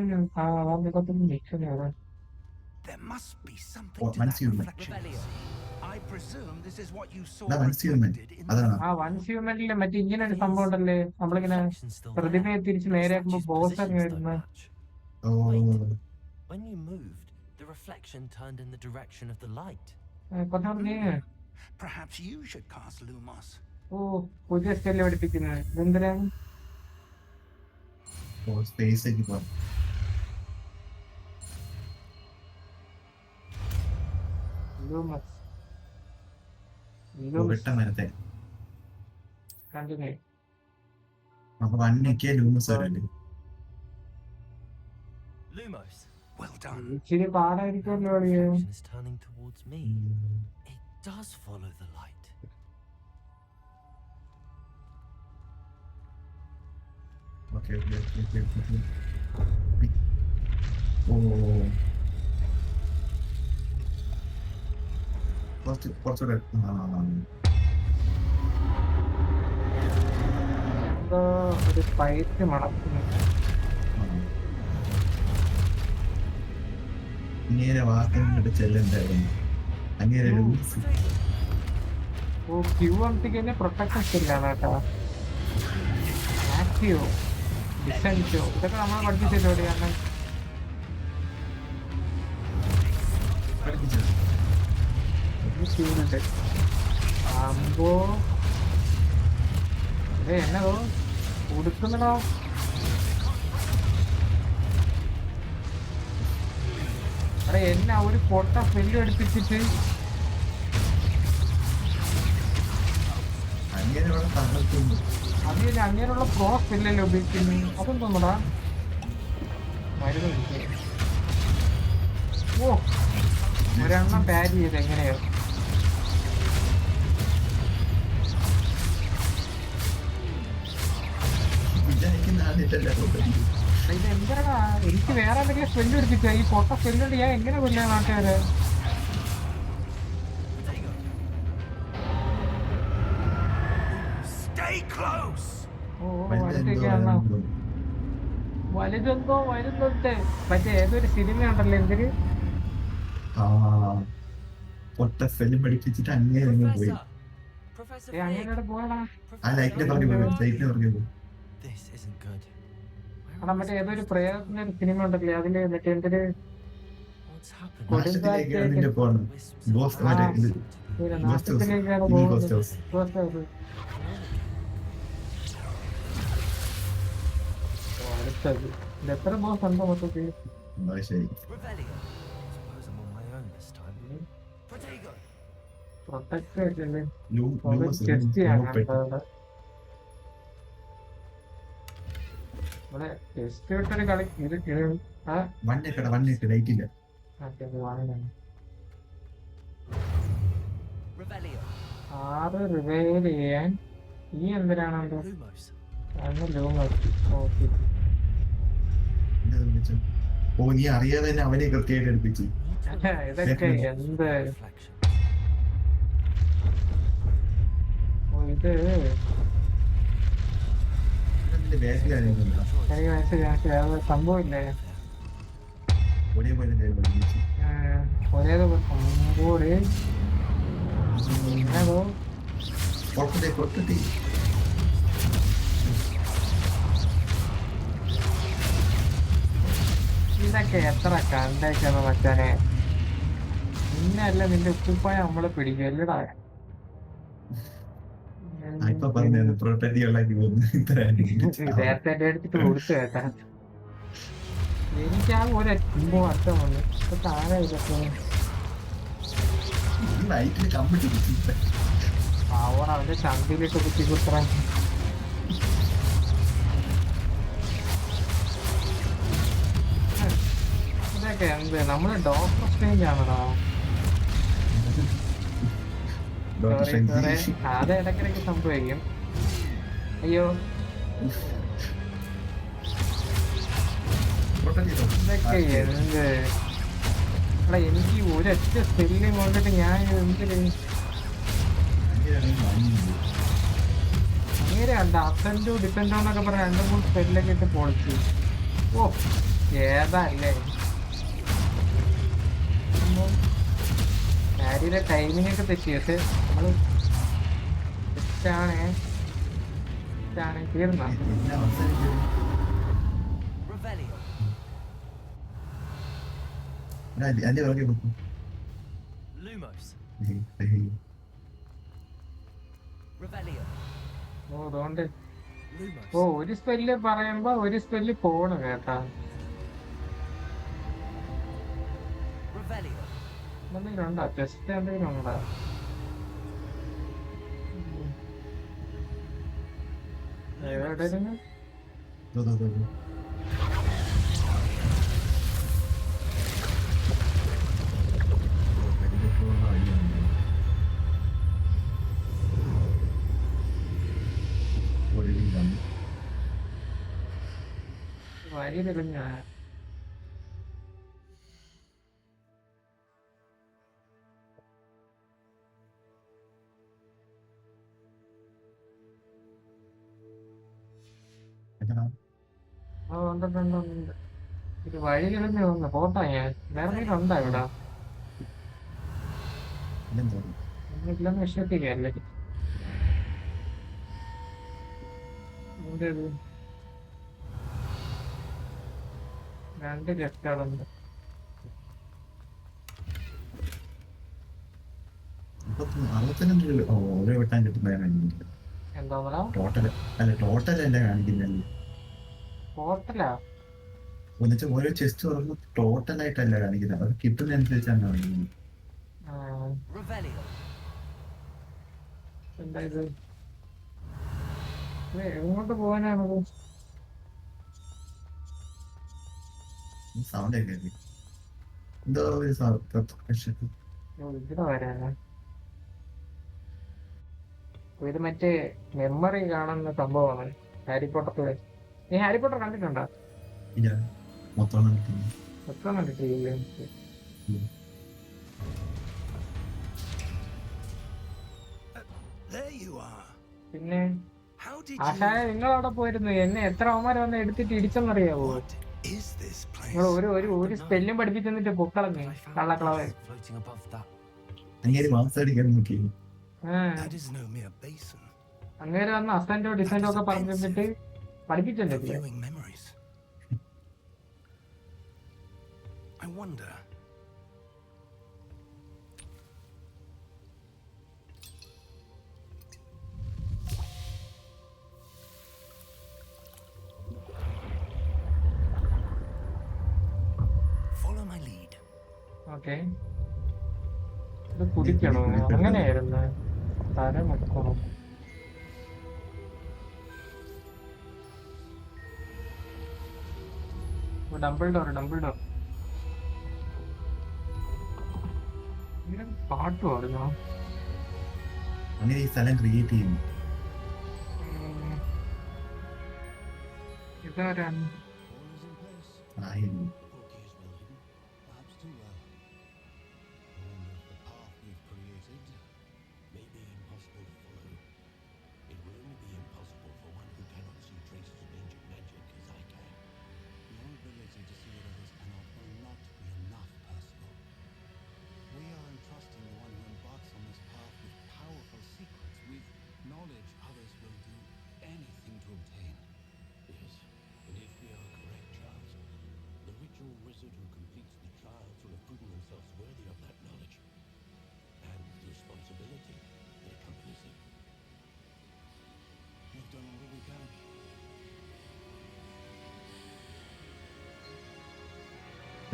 mix. There must be something Oh, to that Mansuman. reflection. I presume this is what you saw അതാ Mansuman. reflected in അതാണ്. ആ once ഹ്യൂമനില് മറ്റേ ഇങ്ങനെ ഒരു സംഭവം ഉണ്ടല്ലേ, നമ്മളിങ്ങനെ Reflection's still പ്രതിമയെ there. തിരിച്ച് The നേരെയാക്കുമ്പോ statue's ബോസ് positions അങ്ങ് don't വരുന്ന. match. Oh When you moved, the reflection turned in the direction of the light. പറഞ്ഞേ. Perhaps you should cast Lumos. ഓ പുതിയ സ്റ്റൈല് പഠിപ്പിക്കുന്നത് എന്തിനാണ്? സ്പേസിലേക്ക് പോകാം. മരത്തെ കണ്ടിന്യൂ. അപ്പൊ വണ്ണിക്ക് ലൂമസ് വരുന്നുണ്ട്. Lumos. Well done. ഇച്ചിരി പാടായിരിക്കുമല്ലോ. The reflection is turning towards me. It does follow the light. Okay ഓ കുറച്ചുകൂടെ എന്തോ ഒരു പൈറ്റ് മണക്കുന്നു. ഇങ്ങനെ വാക്കിട്ട് ചെല്ലുണ്ടായിരുന്നു. അങ്ങനെ ലൂമസ് ഓ ക്യൂഎംസിക്ക് പ്രൊട്ടക്ഷൻ സ്കില്ലാണ് കേട്ടോ. ആക്റ്റീവോ ഡിസെൻറ്റോ ഇതൊക്കെ നമ്മളെ പഠിപ്പിച്ചല്ലോ. കാരണം പഠിപ്പിച്ചത് അമ്പോ എന്നതോ കൊടുക്കുന്നതോ. അതെ എന്നെ ഒരു പൊട്ട സ്മെല്ല് എടുപ്പിച്ചിട്ട് അങ്ങനെ ഇവിടെ തകർക്കുന്നു. അതിന് അങ്ങനെയുള്ള പ്രോ സ്മെല്ലല്ലേ ഉപയോഗിക്കുന്നു. അതെന്തോന്നടാ മരുന്ന് കഴിക്കാൻ. ഓ ഒരെണ്ണം പാരി ചെയ്ത് എങ്ങനെയോ. വിചാരിക്കുന്ന ആദ്യത്തല്ല ഇത് എന്തിനാ എനിക്ക് വേറെ എന്തെങ്കിലും സ്മെല്ല് എടുപ്പിച്ച ഈ പൊട്ട സ്മെല്ലുണ്ട്. ഞാൻ എങ്ങനെ കൊല്ലാ നാട്ടുകാര്? Stay close. ഓ അടുത്തേക്കാണോ വലുതെന്തോ വരുന്നുണ്ട്. മറ്റേ ഏതൊരു സിനിമ ഉണ്ടല്ലോ എന്തൊരു പൊട്ട ഫിലിം പഠിപ്പിച്ചിട്ട് അങ്ങനെ പോയി. Professor അങ്ങനെ പോകണ. ആ ലൈറ്റിനെ പറഞ്ഞു പോയി. ലൈറ്റിനെ പറഞ്ഞു പോയി. This isn't good. അവിടെ മറ്റേ ഏതൊരു പ്രേതത്തിന്റെ ഒരു സിനിമ ഉണ്ടല്ലേ അതില് മറ്റേ എന്തൊരു What's happened? നാശത്തിലേക്കാണ് നിന്റെ പോണം. ഗോസ്റ്റ് മറ്റേ ഇത് നാശത്തിലേക്കാണ് ഈ പോകുന്നത്. Ghost house. Ghost house. അടുത്തത് ഇത് എത്ര ബോസ് ഉണ്ടോ മൊത്തത്തിൽ? ശരി Revelio. Suppose I'm on my own this time. Protego. Protect ആയിട്ടല്ലേ ലൂമസ് ടെസ്റ്റ് ചെയ്യാൻ ഇവിടെ ടെസ്റ്റ് വിട്ടൊരു കളി ഇത് ആ വണ്ണിട്ട് ലൈറ്റില്ല. മറ്റേ വാങ്ങണം. Revelio. 6 റിവൈൽ ചെയ്യാൻ ഈ എന്തിനാണോ Lumos. അന്ന് ലൂമസ്. ഓക്കെ ഓ നീ അറിയാതെ തന്നെ അവനെ കൃത്യമായിട്ട് എടുപ്പിച്ചു. ഇതൊക്കെ എന്ത് Reflection. ഇത് ബാക്കിലാണ് എനിക്ക് മനസ്സിലാക്കി സംഭവമില്ലേ ഒരേപോലെ പഠിപ്പിച്ചു. ഒരേ കൂടി എന്നതോ പൊട്ടത്തി ഇതൊക്കെ എത്ര കണ്ടേക്കാന്ന് മച്ചാനെ. നിന്നല്ല നിന്റെ ഉപ്പുപ്പായ നമ്മളെ പിടിക്കും അല്ലടാ. ഇപ്പൊ പറഞ്ഞു പ്രൊട്ടക്റ്റ് ഉണ്ടാക്കി പോകുന്നു. നേരത്തെ എന്റെ അടുത്തിട്ട് കൊടുത്തു കേട്ടാ. എനിക്ക് ആ ഒരു അർത്ഥം വന്നു. ഇപ്പൊ താഴെ ഇതൊക്കെ ലൈറ്റിന് കമ്പിട്ട് അവന്റെ ശാന്തിയിലേക്ക് കുത്തി കുത്തറാൻ. ഇതൊക്കെ എന്ത് നമ്മള് ഡോക്ടർ സ്ട്രേഞ്ച് ആണോടാ? സോറി സോറി, അത് ഇടയ്ക്കിടയ്ക്ക് സംഭവിക്കും. അയ്യോ ഇതൊക്കെ എന്ത് എടാ, എനിക്ക് ഒരൊറ്റ സ്പെല്ലിങ് കൊണ്ടിട്ട് ഞാൻ എന്തിന് അങ്ങനെ കണ്ട അസെൻഡോ ഡിപ്പെൻഡോ എന്നൊക്കെ പറഞ്ഞ 2-3 സ്പെല്ലൊക്കെ ഇട്ട് പൊളിച്ചു. ഓ ഏതല്ലേ ഡാഡിയുടെ ടൈമിംഗ് ഒക്കെ തെറ്റി. പക്ഷെ നമ്മള് തെറ്റാണേ തീർന്ന Revelio. അതിന്റെ പുറകെ കൊടുക്കും. Lumos. Revelio. ഓ അതുകൊണ്ട് Lumos. ഓ ഒരു സ്പെല്ല് പറയുമ്പോ ഒരു സ്പെല്ല് പോണ് കേട്ടാ. Revelio. എന്തെങ്കിലും ഉണ്ടോ? ടെസ്റ്റ് എന്തെങ്കിലും ഉണ്ടോ? എവിടെയിരുന്നു? വരി തെളിഞ്ഞ ഉണ്ട്. ഇത് വഴി തെളിഞ്ഞു തോന്നുന്നു. പോട്ടാ ഞാൻ വേറെ എന്തെങ്കിലും ഉണ്ടാ ഇവിടെ? ഒന്നുമില്ലെന്ന് വിശ്വസിക്കല്ലേ. രണ്ട് ലെഫ്റ്റുകളുണ്ട്. ഓരോ വെട്ടാൻ കിട്ടുമ്പോഴാണ് എന്താ ടോട്ടൽ അല്ല ടോട്ടൽ അല്ലേ കാണിക്കുന്നല്ലേ? ഹോട്ടലാ ഒന്നിച്ച് ഓരോ ചെസ്റ്റ് തുറന്ന് ടോട്ടലായിട്ടല്ല കാണിക്കുന്നത്. അത് കിട്ടുന്നതനുസരിച്ചാണ് കാണിക്കുന്നത്. Revelio. എന്താ ഇത്? എങ്ങോട്ട് പോകാനാണത്? സൗണ്ട് ഒക്കെ എന്തോ ഒരു ഇവിടെ വരാനാ? ഇത് മറ്റേ മെമ്മറി കാണുന്ന സംഭവമാണ് ഹാരി പോട്ടറിലെ. നീ ഹാരി പോട്ടർ കണ്ടിട്ടുണ്ടോ? ഇല്ല, മൊത്തം എത്ര കണ്ടിട്ടില്ലേ? There you are. പിന്നെ How did ആശാന you... നിങ്ങളവിടെ പോയിരുന്നു. എന്നെ എത്ര അവന്മാർ വന്ന് എടുത്തിട്ട് ഇടിച്ചെന്നറിയാവോ? What is this place? നിങ്ങൾ ഒരു സ്പെല്ലും പഠിപ്പിച്ചെന്നിട്ട് പൊക്കളഞ്ഞു കള്ളക്കളവ്. Floating above that. അങ്ങനെ മാസം അടിക്കാൻ നോക്കി. That is no mere basin. അങ്ങേര് വന്ന് അസെന്റോ ഡിസെന്റോ ഒക്കെ പറഞ്ഞു തന്നിട്ട് പഠിപ്പിച്ചല്ലേ. Viewing memories. I wonder. Follow my lead. Okay, ഇത് കുടിക്കണോ? അങ്ങനെയായിരുന്നു. തല മുക്കണം. ഡബിൾ ഡോർ പാട്ട് പാടുന്നോ? അങ്ങനെ ഈ സ്ഥലം ക്രിയേറ്റ് ചെയ്യുന്നു. ഇതാരാണ്? ആയിരുന്നു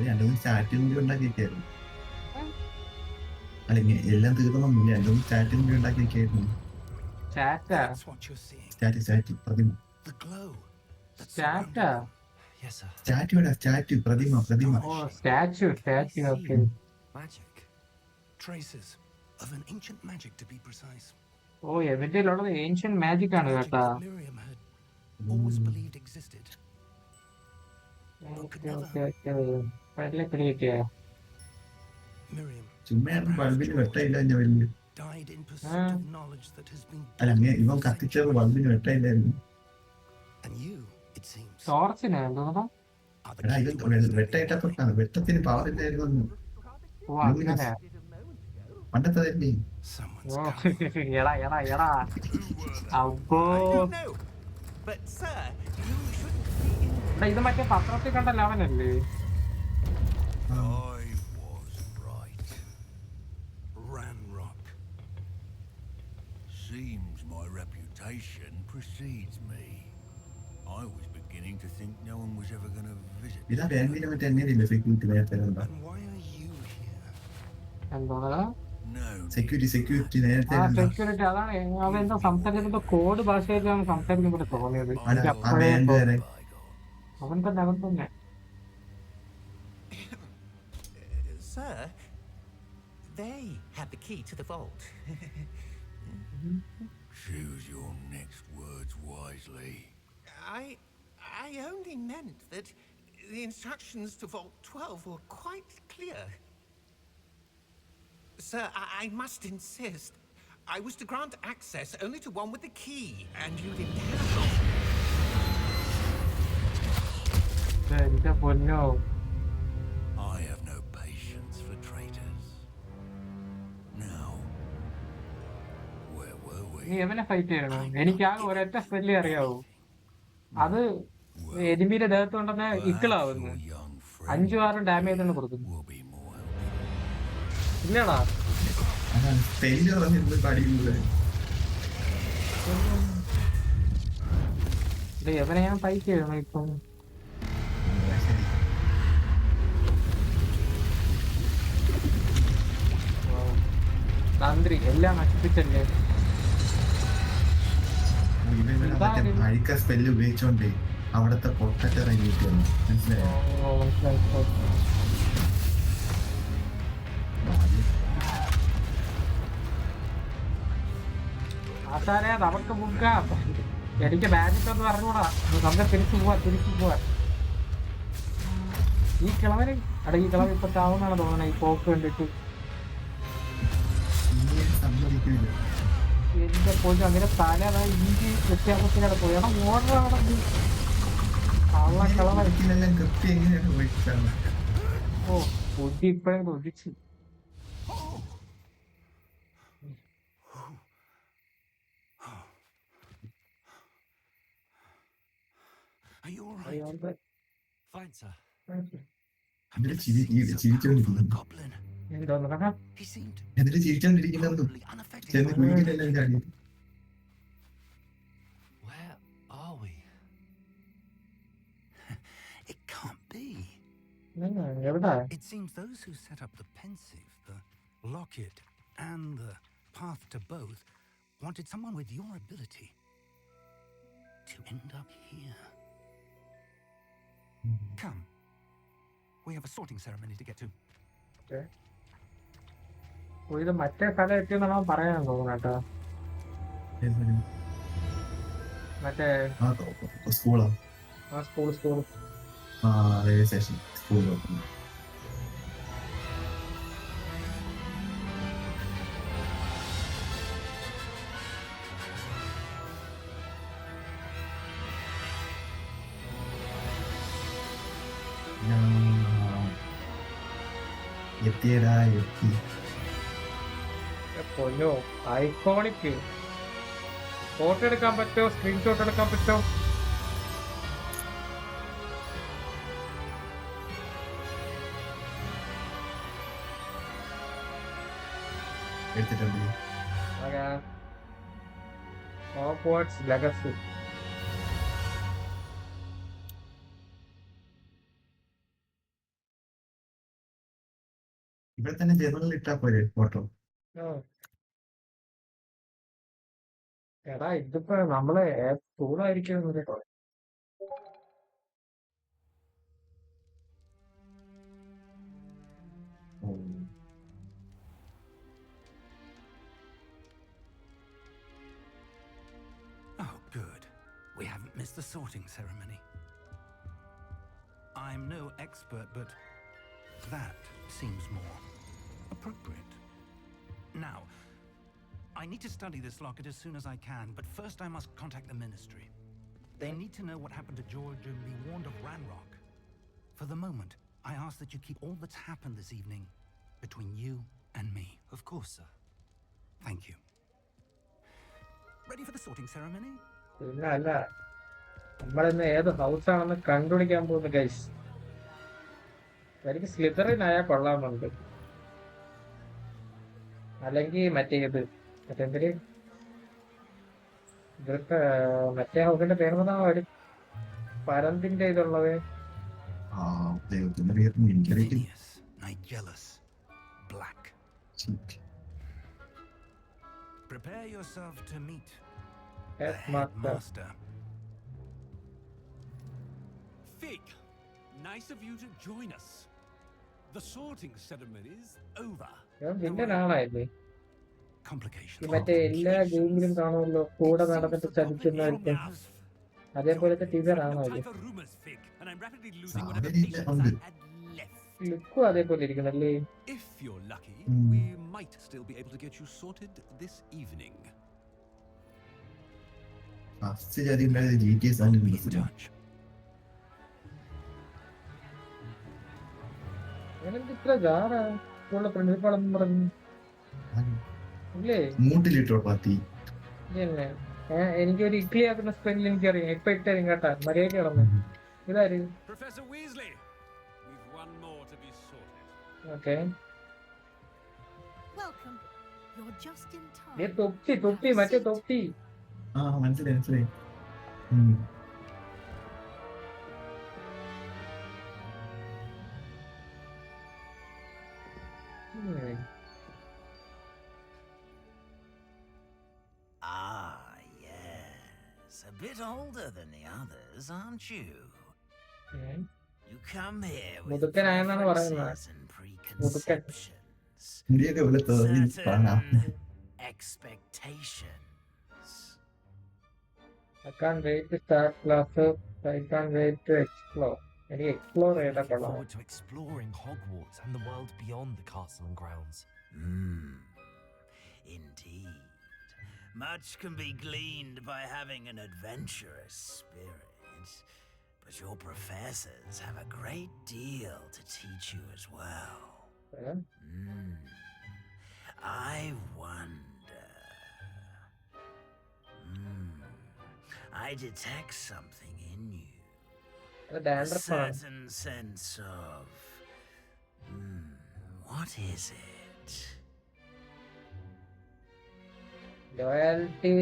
രണ്ടുമൂന്ന് ചാറ്റും കൂടി ഉണ്ടാക്കിയൊക്കെയായിരുന്നു. അല്ലെങ്കിൽ എല്ലാം തീർന്ന മുന്നേ രണ്ടുമൂന്ന് ചാറ്റും കൂടി ഉണ്ടാക്കിയൊക്കെയായിരുന്നു. Chata. That's what you're seeing. Stat പ്രതിമ. The glow that's Chata. surrounding Yes, sir. Stat പ്രതിമ. Oh, statue. Okay. Magic. traces of an ancient magic, to be precise. Oh, എവിടെയുള്ളത് ഏൻഷ്യന്റ് മാജിക് ആണ് Magic കേട്ടാ. that Miriam had always believed existed. Miriam ചുമ്മാ ബൾബിന് വെട്ടയില്ല ഞാൻ വലിയ. died in pursuit of knowledge that has been അല്ല അങ്ങനെ ഇവൻ കത്തിച്ചത് ബൾബിന് വെട്ടയില്ലായിരുന്നു. and you, it seems, ടോർച്ചിന് എന്തോന്നാ? are the എടാ key ഇത് to what is വെട്ടയിട്ടപ്പോഴാണ് വെട്ടത്തിന് പവറില്ലായിരുന്നു. ഓ അങ്ങനെ. പണ്ടത്തെ തന്നെ. someone's ഓ coming. എടാ അപ്പോ I don't know. But, sir, you shouldn't be in. എടാ ഇത് മറ്റേ പത്രത്തിൽ കണ്ട ലവനല്ലേ? I was right. Ranrock. Seems my reputation precedes me. I was beginning to think no one was ever going to visit. ഇതാ ബാങ്കിന്റെ മറ്റേ എങ്ങനെയില്ല സെക്യൂരിറ്റി നേരത്തെ കണ്ട. And why are you here? എന്തോന്നാ? No. സെക്യൂരിറ്റി നേരത്തെ കണ്ട. സെക്യൂരിറ്റി അതാണ് അവെന്താ സംസാരിക്കുന്നത് കോഡ് ഭാഷയിലാണ് സംസാരിക്കുമ്പോൾ തോന്നിയത്. ആ എനിക്ക് അപ്പോഴേ ബാങ്ക് വരെ. അവൻ തന്നെ Sir, they had the key to the vault. Choose your next words wisely. I only meant that the instructions to Vault 12 were quite clear. Sir, I must insist. I was to grant access only to one with the key, and you didn't have it. എന്റെ പൊന്നോ. I have no patience for traitors. Now, where were we? നീ എവനെ fight ചെയ്യണം? എനിക്ക് ആ ഒരൊറ്റ spell അറിയാവൂ. അത് എനിമിയുടെ ദേഹത്ത് കൊണ്ടുവന്ന ഇക്കിളാവുന്നു. Your young 5-6 ഡാമേജ് ആണ് കൊടുക്കുന്നു. will be more helpful. ഇല്ലടാ അതാണ് സ്പെല്ല് പറഞ്ഞിരുന്നത് പടിയിലൂടെ. എവനെ ഞാൻ ഫൈറ്റ് ചെയ്യണം ഇപ്പം. ശരി. തന്ത്രി എല്ലാം നശിപ്പിച്ചല്ലേ. ഇവൻ മറ്റേ അഴിക്ക സ്പെല്ല് ഉപയോഗിച്ചോണ്ടേ അവിടത്തെ പൊട്ടറ്റ് ഇറങ്ങിയിട്ട് വന്നു. മനസ്സിലായോ? ആശാരെ നമുക്ക് മുക്കാം. എനിക്ക് മാജിക് എന്ന് പറഞ്ഞൂടാ. നമുക്ക് തിരിച്ചു പോവാ. ഈ കിളവന് ഈ കിളവ് ഇപ്പൊ ചാവുന്നാണ് തോന്നണേ ഈ പോക്ക് കണ്ടിട്ട്. ഇനി സമ്മതിക്കില്ല. എന്റെ പോയി അങ്ങനെ തല ഇഞ്ചി വ്യത്യാസത്തിലാണ് പോയി. എടാ ഓർഡർ അവിടെ കള്ള കിളവൻ. ഇതിലെല്ലാം കൃത്യം എങ്ങനെയാണ് ഉപയോഗിച്ചത്? ഓ ബുദ്ധി ഇപ്പഴേ ഒഴിച്ച്. Are you alright? Fine, sir. എന്നിട്ട് ചിരിച്ചോണ്ടിരിക്കുന്നു. Goblin. എന്തോന്നാ? He seemed എന്നിട്ട് ചിരിച്ചോണ്ടിരിക്കുന്നു. totally unaffected ചെന്ന് by it. കുഴിയിലെല്ലാം ചാടി. Where are we? It can't be. എവിടാ? It seems those who set up the pensive, the locket, and the path to both wanted someone with your ability to end up here. Come. We have a sorting ceremony to get to. ഇത് മറ്റേ സ്ഥലം എത്തിയെന്നാണ് പറയാൻ തോന്നുന്നു കേട്ടോ. മറ്റേ സ്കൂളോ? School ആ railway station സ്കൂളോ? എത്തി. പൊന്നോ ഐക്കോണിക്. ഫോട്ടോ എടുക്കാൻ പറ്റോ? സ്ക്രീൻഷോട്ട് എടുക്കാൻ പറ്റോ? എടുത്തിട്ടുണ്ട്. ഹോഗ്വാർട്സ് ലെഗസി. ഇവിടെ തന്നെ ജനറൽ ഇട്ടാ പോരെ ഫോട്ടോ? എടാ ഇതിപ്പോ നമ്മളെ ചൂടായിരിക്കും കേട്ടോ. Oh, good. We haven't missed the sorting ceremony. I'm no expert, but that seems more appropriate. Now, I need to study this locket as soon as I can, but first I must contact the ministry. They need to know what happened to George and be warned of Ranrock. For the moment, I ask that you keep all that's happened this evening between you and me. Of course, sir. Thank you. Ready for the sorting ceremony? ഇല്ല അല്ല, നമ്മളിന്ന് ഏത് ഹൗസാണെന്ന് കണ്ടുപിടിക്കാൻ പോകുന്നു guys. എനിക്ക് സ്ലിതറിനായാൽ കൊള്ളാമെന്നുണ്ട്, അല്ലെങ്കിൽ മറ്റേത് മറ്റെന്തിന് ഇവർക്ക് മറ്റേ ഹൗസിന്റെ പേരെന്താ ഒരു പരന്തിന്റെ ഇതുള്ളത്. Phineas, Nigellus, Black. Prepare yourself to meet the headmaster. Fig, nice of you to join us. The sorting ceremony is over. വില്ലനാണായിരുന്നു Complications. മറ്റേ എല്ലാ ഗെയിമിലും കാണുമല്ലോ കൂടെ നടന്നിട്ട് ചതിക്കുന്നവർക്ക്, അതേപോലത്തെ ടീച്ചറാണോ അത്? Type of rumors, Fig, and I'm rapidly losing Sorry, whatever yeah, patience I'm I good. had left. ലുക്കും അതേപോലെ ഇരിക്കണല്ലേ. If you're lucky, Hmm. we might still be able to get you sorted this evening. First ചതിണ്ടായത് GTA Be in സാൻഡ് touch. ഇവനെന്ത് ഇത്ര ജാടാ സ്കൂളിലെ പ്രിൻസിപ്പാളെന്ന് പറഞ്ഞു ഇല്ലേ? മൂട്ടിലിട്ടോ പാത്തി. ഇതന്നെ എനിക്കൊരു ഇഡ്ലി ആക്കുന്ന സ്പെല്ലിൽ എനിക്കറിയാം. ഇപ്പൊ ഇട്ടരും കേട്ടാ, മര്യാദ കിടന്നു. ഇതാര്? Professor Weasley, we've one more to be sorted. Okay, Welcome. You're just in time. തൊപ്പി മറ്റേ തൊപ്പി. ആ മനസ്സിലായി. Ah, yes. A bit older than the others, aren't you? You come here with മുതുക്കനായെന്നാണ് പറയുന്നത്. preferences and preconceptions. ഇന്ത്യയൊക്കെ ഇവിടെ തോന്നി കാണാം. Certain expectations. I can't wait to start classes. I can't wait to explore. എനിക്ക് എക്സ്പ്ലോർ ചെയ്താൽ Looking കൊള്ളാം. forward to exploring Hogwarts and the world beyond the castle and grounds. Indeed. Much can be gleaned by having an adventurous spirit, but your professors have a great deal to teach you as well. I wonder. I detect something in you. A certain sense of. What is it? Loyalty,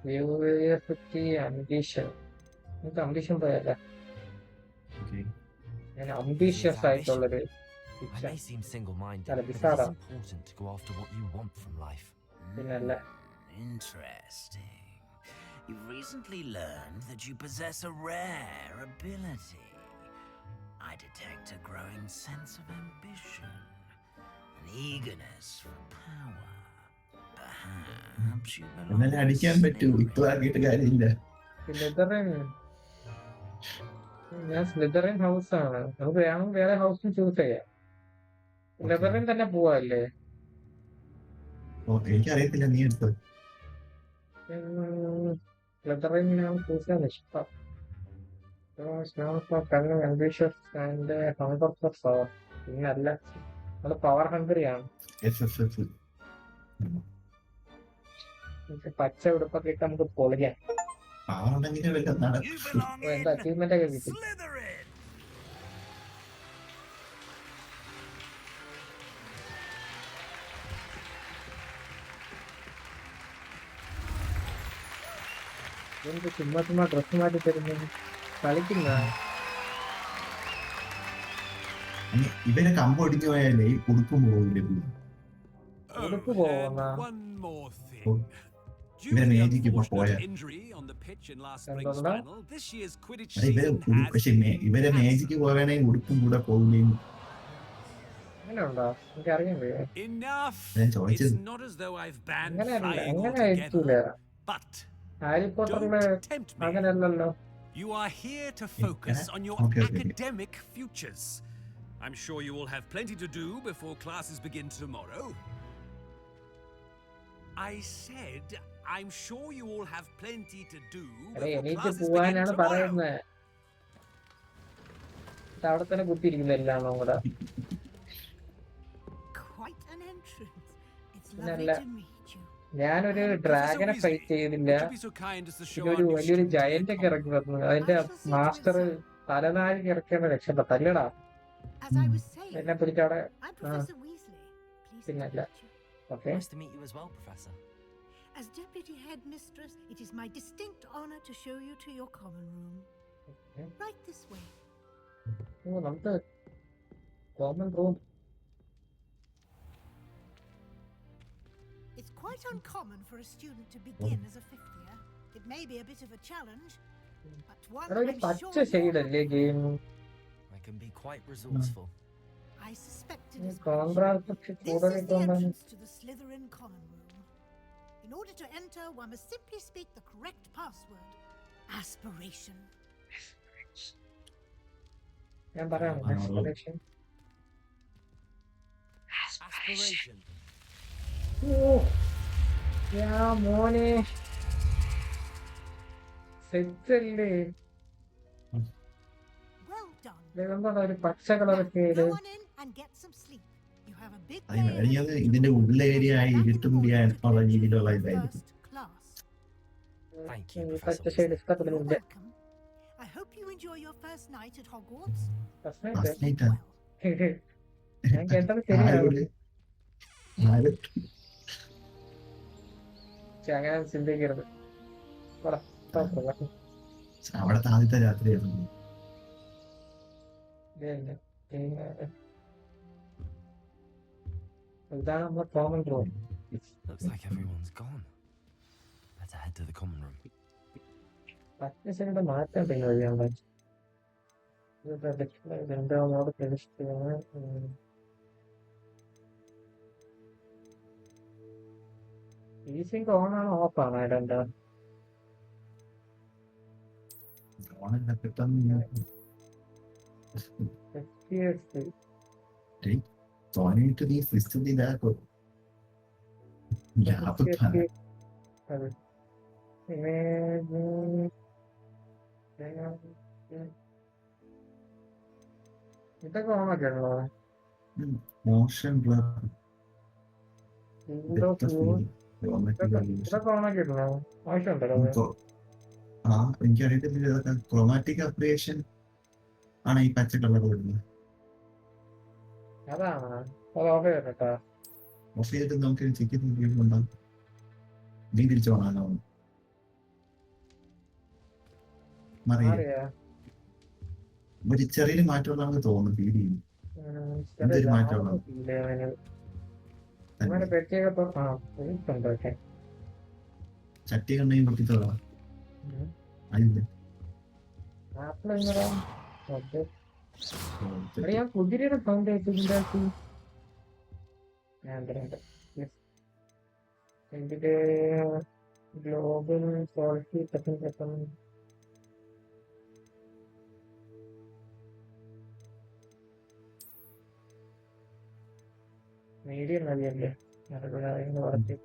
curiosity, ambition. എനിക്ക് ambition പോയല്ല, Okay. ഞാൻ ambitious ആയിട്ടുള്ളൊരു I may seem single-minded, Gotta but be it sad. is important to go after what you want from life. പിന്നല്ല. Interesting. You've recently learned that you possess a rare ability. I detect a growing sense of ambition, an eagerness for power. Perhaps you belong എന്നാലും to അടിക്കാൻ പറ്റൂ, ഇക്കളാക്കിയിട്ട് കാര്യമില്ല. സ്ലിതറിൻ, ഞാൻ സ്ലിതറിൻ house ആണ്. നമുക്ക് വേണം വേറെ ഹൗസും ചൂസ് ചെയ്യാം. സ്ലിതറിൻ തന്നെ പോവാല്ലേ? ഓക്കെ, എനിക്കറിയത്തില്ല, നീ എടുത്തോ. സ്ലിതറിനാണ് ചൂസ് ചെയ്യാൻ ഇഷ്ടം. Ambitious and hunger four power. പിന്നല്ല, അത് പവർ ഹംഗറിയാണ്. SSS. പച്ച ഉടുപ്പൊക്കെ ഇട്ട് നമുക്ക് പൊളിക്കാം. ആളുണ്ടെങ്കിൽ വല്ല നടക്കും. You belong എന്താ in അച്ചീവ്മെന്റ് ഒക്കെ കിട്ടി. Slytherin. എന്ത് ചുമ്മാ ഡ്രസ് മാറ്റി തരുന്നത്? കളിക്കുന്ന ഇവനെ കമ്പൊടിഞ്ഞു പോയാലേ ഉടുക്കും പോകില്ല. ഉടുപ്പ് and പോവുന്ന one more thing. Oh. Due to the Magic ഇപ്പൊ unfortunate പോയാ. injury on the pitch in last എന്താ spring's പറഞ്ഞെ? final, this year's Quidditch എടാ, season has പക്ഷെ been ഇവരെ മേജിക്ക് cancelled. പോകാണെങ്കിൽ ഉടുപ്പും കൂടെ പോവുകയും അങ്ങനെ ഉണ്ടോ? എനിക്ക് അറിയില്ലേ. Enough! ഞാൻ ചോദിച്ചത്. It's not as though I've banned അങ്ങനെയല്ല, flying അങ്ങനെ altogether. ആയിരിക്കൂല. But ഹാരി പോട്ടറില് don't tempt me. അങ്ങനെയല്ലല്ലോ. You are here to focus on your Okay. academic futures. I'm sure you will have plenty to do before classes begin tomorrow. I said, I'm sure you all have plenty to do എടാ, before എനിക്ക് classes begin പോവാനാണ് tomorrow. പറയുന്നത്. അവിടെ തന്നെ കുത്തിയിരിക്കുന്നു എല്ലാം കൂടെ. Quite an entrance. It's Nalla. lovely to meet you. ഞാനൊരു ഡ്രാഗനെ fight ചെയ്തില്ല. Would you be so kind as to show പിന്നെ our ഒരു new വലിയൊരു student ജയന്റ് ഒക്കെ the ഇറക്കി വന്നു. അതിന്റെ മാസ്റ്റർ തലനാഴി ഇറക്കിയാണ് രക്ഷപ്പെട്ട. അല്ലടാ, As I was saying, എന്നെ പിടിച്ചവിടെ. I'm Professor Weasley. Pleased to Nalla. meet you. Okay, Nice to meet you as well, Professor. As Deputy Headmistress, it is my distinct honor to show you to your common room. Right this way. നമുക്ക് common room. It's quite uncommon for a student to begin as a fifth year. It may be a bit of a challenge, but one എടാ, ഒരു I'm പച്ച sure shade അല്ലേ game? I can be quite resourceful. I suspected as much. Contract This കൂടുതൽ is the കിട്ടുമെന്നാണ്. entrance to the Slytherin common room. In order to enter, one must simply speak the correct password. Aspiration. ഞാൻ പറയാം. Aspiration. മോനെ സെറ്റല്ലേ? Well done. ഇതെന്താണ് ഒരു പച്ച colour shade? Go on in and get some sleep. You have a big അത് day ahead. കഴിഞ്ഞത് ഇതിന്റെ ഉള്ള ഏരിയ ആയി ഇരുട്ടുമുടിയാനുള്ള രീതിയിലുള്ള ഇതായിരിക്കും. First class. Thank you, പച്ച Professor. ഷെയ്ഡ് You're ഇഷ്ടപ്പെടുന്നില്ല. welcome. I hope you enjoy your first night at Hogwarts. പ്രശ്നമില്ല. First night ആ? Well, ഞാൻ കേട്ടത് ശരിയാണ്. ആരോട്? ആര്? അങ്ങനെ ചിന്തിക്കരുത്. അവിടത്തെ ആദ്യത്തെ രാത്രിയായിരുന്നു. ഇതാണ് നമ്മുടെ common room. Looks like everyone's gone. Better head to the common room. പച്ച ഷെയ്ഡ് മാറ്റം വഴിയാണ്. എന്താണോട് പ്രതീക്ഷിക്കുന്നത്? ഈസിങ് ഓണാണോ ഓഫാണോ ഇടണ്ട? ഓണെല്ലാം കിട്ടുന്നില്ല. തോന്നിയിട്ട് നീ സിസ്റ്റം ഇതാക്കോ. ലാഭത്താണ്. ഇതൊക്കെ ഓണാക്കണോ? Motion blur. ഇതൊക്കെ ഓണാക്കിടണോ? ആവശ്യമുണ്ടല്ലോ. ആ എനിക്കറിയത്തില്ല. ഇതൊക്കെ ക്രോമാറ്റിക് അപ്രിയേഷൻ ആണ് ഈ പച്ച കളർ വരുന്നത്. അതാണ് അത് ഓഫ് ചെയ്തോ. ഓഫ് ചെയ്തിട്ട് നമുക്ക് ചെക്ക് ചെയ്തിട്ടുണ്ടാകും. നീ തിരിച്ചു പോകണോ? മാറിയാ? ഒരു ചെറിയ മാറ്റമുള്ളതാണെന്ന് തോന്നുന്നു. ഫീൽ ചെയ്യും. എന്തൊരു മാറ്റമുള്ള ചട്ടി കണ്ടെങ്കിൽ പൊട്ടിത്തോളാം. അതില്ല. ഞാൻ കുതിരയുടെ സൗണ്ട് കേട്ടിട്ടുണ്ടാക്കി. എന്റെ ഗ്ലോബൽ ക്വാളിറ്റി പെട്ടെന്ന് മീഡിയം മതിയല്ലേ? വളർത്തി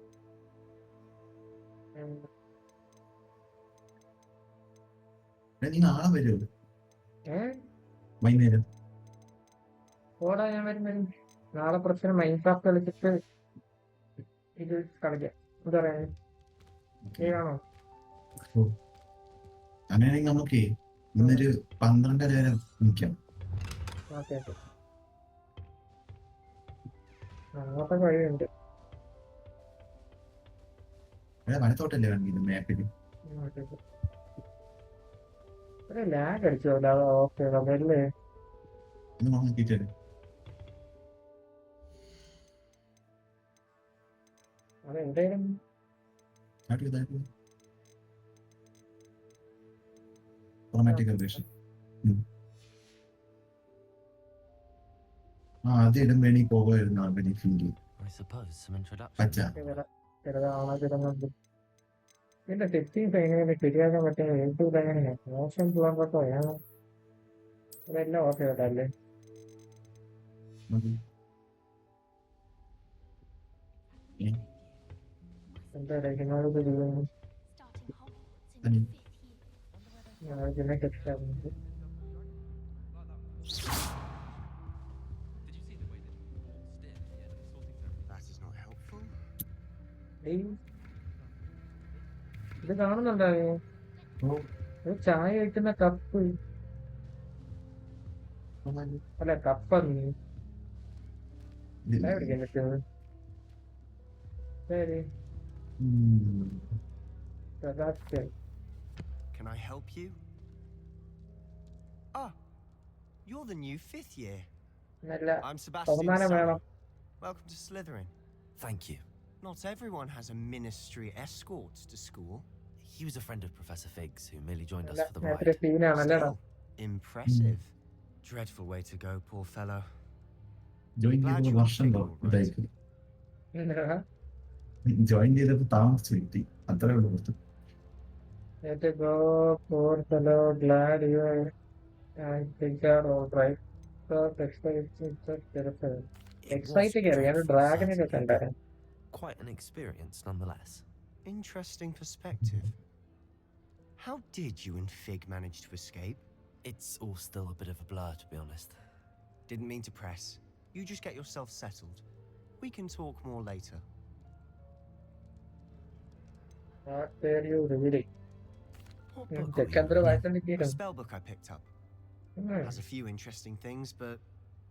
നീ നാളെ വരുമോ? വൈകുന്നേരം ഓടാ. ഞാൻ വരും. നാളെ പ്രശ്നം മൈൻക്രാഫ്റ്റ് കളിച്ചിട്ട് ഇത് കളിക്കാം. എന്താ പറയാ? ആണോ? അങ്ങനെയാണെങ്കിൽ നമുക്ക് ഇന്നൊരു 12:30 വരെ നിൽക്കാം. ഓക്കെ, അങ്ങോട്ട് വഴിയുണ്ട്. വനത്തോട്ടല്ലേ കാണിക്കുന്നത് മാപ്പില്? ലാഗ് അടിച്ചോല്ല. ഓക്കെ അതല്ലേ? ഒന്ന് നോക്കിയിട്ടേ. അതെന്തായാലും How do that? Chromatic aberration. അത് ഇടുമ്പോ പോകായിരുന്നു അവന് feel I suppose some introduction. പച്ച ചെറുതാണോ ഇതിന്റെ സെറ്റിങ്സ് എങ്ങനെ ശരിയാക്കാൻ പറ്റുന്ന യൂട്യൂബ് എങ്ങനെയാണ് മോശം പോകാൻ വേണം അതെല്ലാം ഓഫ് ചെയ്തല്ലേ എന്താ ഇതിനോട് ചെയ്യുന്നു ഇതിനെ തെറ്റാകുന്നത് That is not helpful. ഇത് കാണുന്നുണ്ടാവേ ചായ കഴിക്കുന്ന കപ്പ് അല്ല കപ്പന്ന് ചായ കുടിക്കാൻ പറ്റുന്നത് ശരി Sebastian Can I help you? Ah, you're the new 5th year. നല്ല I'm Sebastian. ബഹുമാനം വേണം. Welcome to Slytherin. Thank you. Not everyone has a ministry escort to school. He was a friend of Professor Fig's who merely joined us നല്ല for the നേരത്തെ ride. സീനാണല്ലേടാ Still, impressive. Dreadful way to go, poor fellow. Join ചെയ്ത വർഷം ഇതായിരിക്കും join ചെയ്തപ്പോ താമസിച്ചു കിട്ടി അത്രേ ഉള്ളൂ പുറത്ത് Let it go, poor fellow, glad you and things are all right. So, exciting. It was Exciting area, dreadful dragon in the sight center. again. Quite an experience nonetheless. Interesting perspective. How did you and Fig manage to escape? It's all still a bit of a blur, to be honest. Didn't mean to press. You just get yourself settled. We can talk more later. Not there you really. What Hmm, book check were you under the reading? Vitality A Kingdom. spell book I picked up. Has a few interesting things, but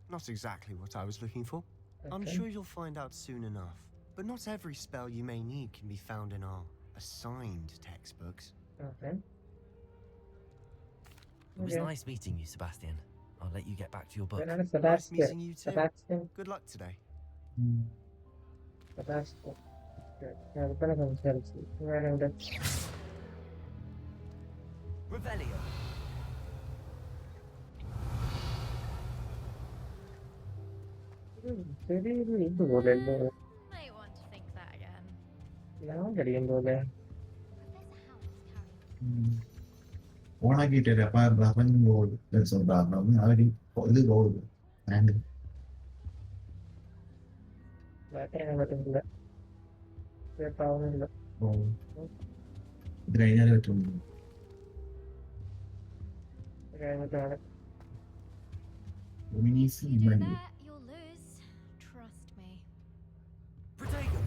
not exactly what I was looking for. I'm Okay. sure you'll find out soon enough. But not every spell you may need can be found in our assigned textbooks. Okay. It was Okay. nice meeting you, Sebastian. I'll let you get back to your book. Then it's Nice Sebastian. meeting you too. Sebastian. Good luck today. Sebastian. Okay. Yeah, we're gonna go and Chelsea. Right over there. Revelio. ചെറിയൊരു ഇത് പോലെയല്ലേ Might want to think that again. ഞാൻ കഴിയും പോലെ ഓണാക്കിട്ട് അപ്പൊ റവൻ gold അവര് ഇത് gold and ചെയ്യാൻ പറ്റുന്നില്ല കേട്ടാവുന്നില്ല ഇത് കഴിഞ്ഞാലേ പറ്റുള്ളൂ കഴിഞ്ഞിട്ടാണ് ഡൊമിനീസ് You do that, you'll lose. Trust me. Protego!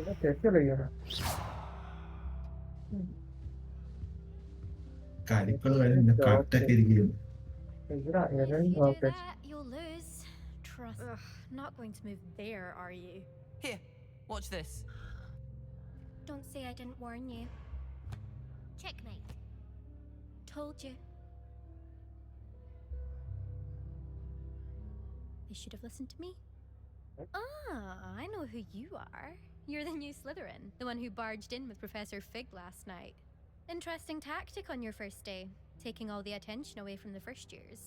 ഇത് തെറ്റ് ചെയ്യണം കരിക്കൾ വരുന്ന കട്ടൊക്കെ ഇരിക്കുന്നു ഇവിടെ If you do okay that, you'll lose. Trust. Not going to move there, are you? Here, watch this. Don't say I didn't warn you. Checkmate. Told you. You should have listened to me. Ah, I know who you are. You're the new Slytherin, the one who barged in with Professor Fig last night. Interesting tactic on your first day, taking all the attention away from the first years.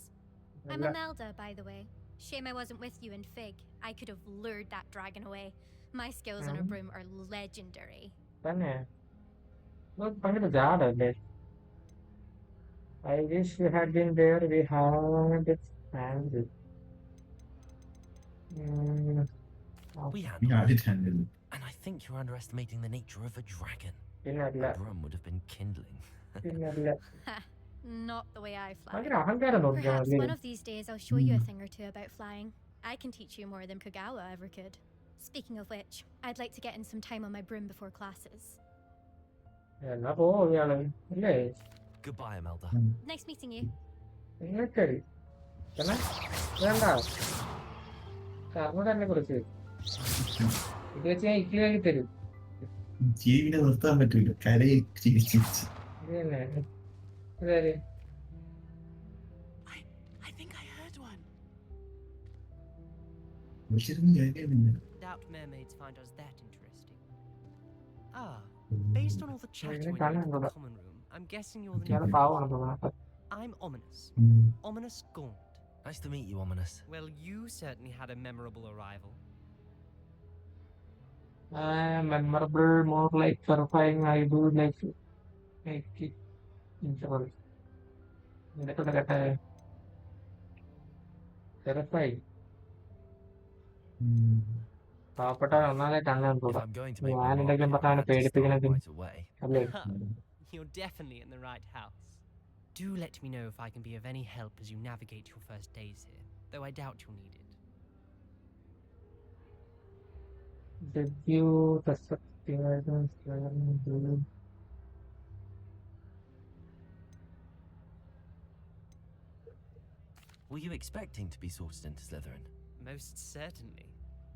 I'm Imelda, by the way. Shame I wasn't with you in Fig. I could have lured that dragon away. My skills on a broom are legendary. തന്നെ ഭയങ്കര ജാടല്ലേ I wish you had been there. We had it planned. We had, ഞാൻ handle and I think you're underestimating the nature of a dragon. പിന്നല്ല A broom would have been kindling. പിന്നല്ല Not the way I fly. ഭയങ്കര അഹങ്കാരം Perhaps നോക്കിയാണല്ലേ one of these days I'll show you a thing or two about flying. I can teach you more than Kagawa ever could. Speaking of which, I'd like to get in some time on my broom before classes. എന്നാ പോവും ഇയാള് അല്ലേ Goodbye, Imelda. Nice meeting you. നിങ്ങൾക്കടി തന്നെ വേണ്ട കർമ്മ കുറിച്ച് ഇത് വെച്ച് ഞാൻ ഇക്കി വാങ്ങി തരും ജീവിനെ നിർത്താൻ പറ്റൂല കരയെ ചിരിച്ചിരിച്ച് ഇത് തന്നെ ഇതാര് I think I heard one. വിളിച്ചിരുന്ന് കേൾക്കുന്നില്ല Doubt mermaids find us that interesting. Based on all the chatter when you entered the common room, I'm guessing you're the ഇയാള് new പാവമാണ് തോന്നുന്നു. I'm Ominous. Ominous Gaunt. Nice to meet you, Ominous. Well, you certainly had a memorable arrival. Memorable, more like terrifying. I do like make it enjoyable. ഇതൊക്കെ കേട്ടെ terrifying. പാവപ്പെട്ട ഒന്നാമതെ കണ്ണാൻ If തോന്നാം. I'm going to make ഞാൻ remarks, എന്തെങ്കിലും I'll പറഞ്ഞാൽ have to പേടിപ്പിക്കണത് start right away. അല്ലേ? You're definitely in the right house. Do let me know if I can be of any help as you navigate your first days here, though I doubt you'll need it. Did you Were you expecting to be sorted into Slytherin? Most certainly.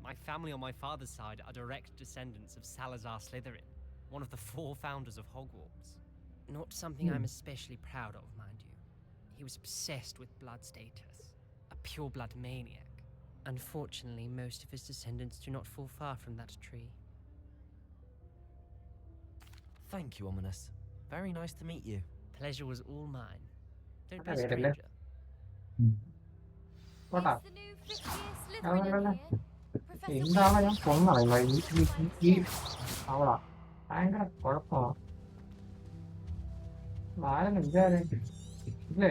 My family on my father's side are direct descendants of Salazar Slytherin, one of the 4 founders of Hogwarts. Not something I'm especially proud of, mind you. He was obsessed with blood status, a pure-blood maniac. Unfortunately, most of his descendants do not fall far from that tree. Thank you, Ominous. Very nice to meet you. Pleasure was all mine. Don't be a Okay, stranger. പോട്ടാ. Is the new fifth year Slytherin in അതല്ല. here? Professor എന്താണ് ഞാൻ കൊന്നറിയുമ്പോ ഈ അവളാ ഭയങ്കര കുഴപ്പമാണ്. ആരെന്ന് വിചാരിച്ചു ഇല്ലേ?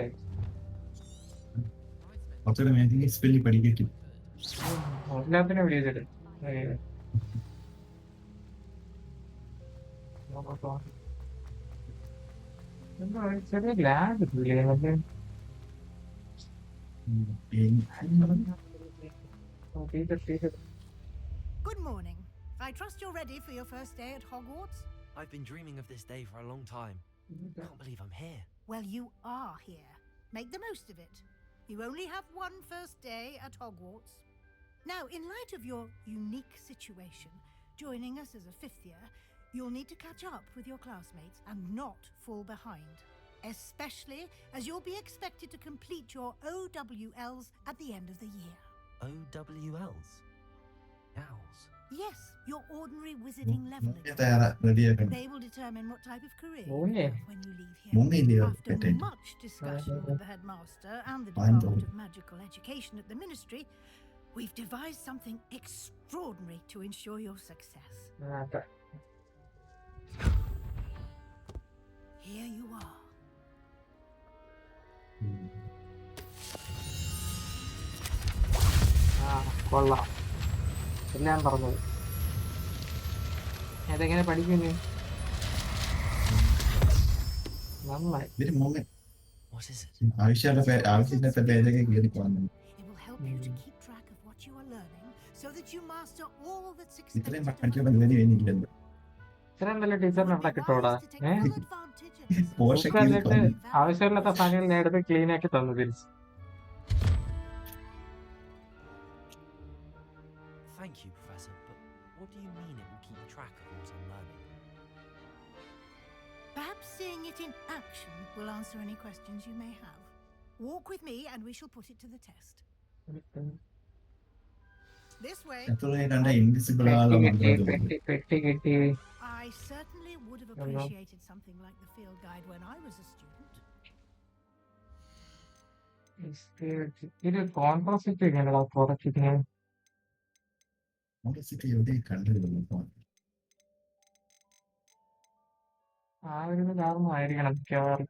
കുറച്ചുകൂടെ മാജിക് സ്പെല്ലി പഠിക്കും. എല്ലാത്തിനും വിളിച്ചിട്ട് എന്താ ചെറിയ ലാഗ് ഇല്ലേ? Good morning. I trust you're ready for your first day at Hogwarts? I've been dreaming of this day for a long time. Can't believe I'm here. Well, you are here. Make the most of it. You only have one first day at Hogwarts. Now, in light of your unique situation, joining us as a 5th year, you'll need to catch up with your classmates and not fall behind. Especially as you'll be expected to complete your OWLs at the end of the year. OWLs? Owls? Yes, your ordinary wizarding level exam. റെഡിയാക്കണം. They will determine what type of career Oh, you yeah. have when you leave here. മൂന്നില്ലയോ After തെറ്റേ? much discussion with the headmaster and the Fine, Department though. of Magical Education at the Ministry, we've devised something extraordinary to ensure your success. Here you are. കൊള്ളാം. എല്ലാം പറഞ്ഞത് അതെങ്ങനെ പഠിക്കുന്നു? നന്നായി. ഇതിന് മൂന്ന് What is it? ആവശ്യമില്ലാത്ത പേരൊക്കെ കയറി പോകുന്നു. It will help you to keep track of what you are learning so that you master all that's ഇത്രയും expected of പഠിക്കാൻ you. ജോലി കഴിഞ്ഞില്ലല്ലോ. ഇത്രയും നല്ല ടീച്ചറിനെ അവിടെ കിട്ടൂടാ. പോഷക എന്നിട്ട് ആവശ്യമില്ലാത്ത സാധനങ്ങൾ എടുത്ത് ക്ലീൻ ആക്കി തന്നു തിരിച്ച്. Thank you, Professor, but what do you mean it will keep track of what I'm learning? Perhaps seeing it in action will answer any questions you may have. Walk with me and we shall put it to the test. This way. എത്ര കണ്ട invisible പെട്ടി കിട്ടി. I certainly would have appreciated something like the field guide when I was a student. ഇത് contrast എങ്ങനെയാ പ്രൊഡക്റ്റിന്? എവിടെ കണ്ടിരുന്നു. ആ ഒരു കാരണമായിരിക്കണം മിക്കവാറും.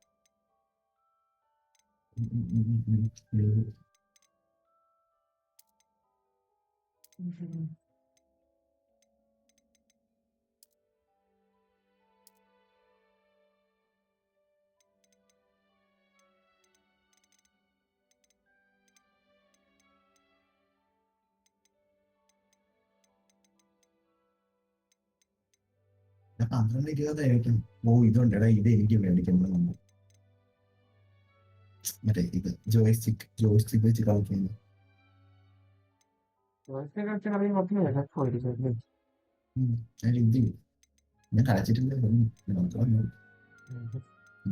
ഞാൻ 12-20 ഇതുണ്ടെടാ, ഇത് എനിക്ക് മേടിക്കുന്നത്. മറ്റേ ഇത് ജോയ്സ്റ്റിക് വെച്ച് കളിക്കുന്നത്. ഞാൻ കളിച്ചിട്ടില്ല.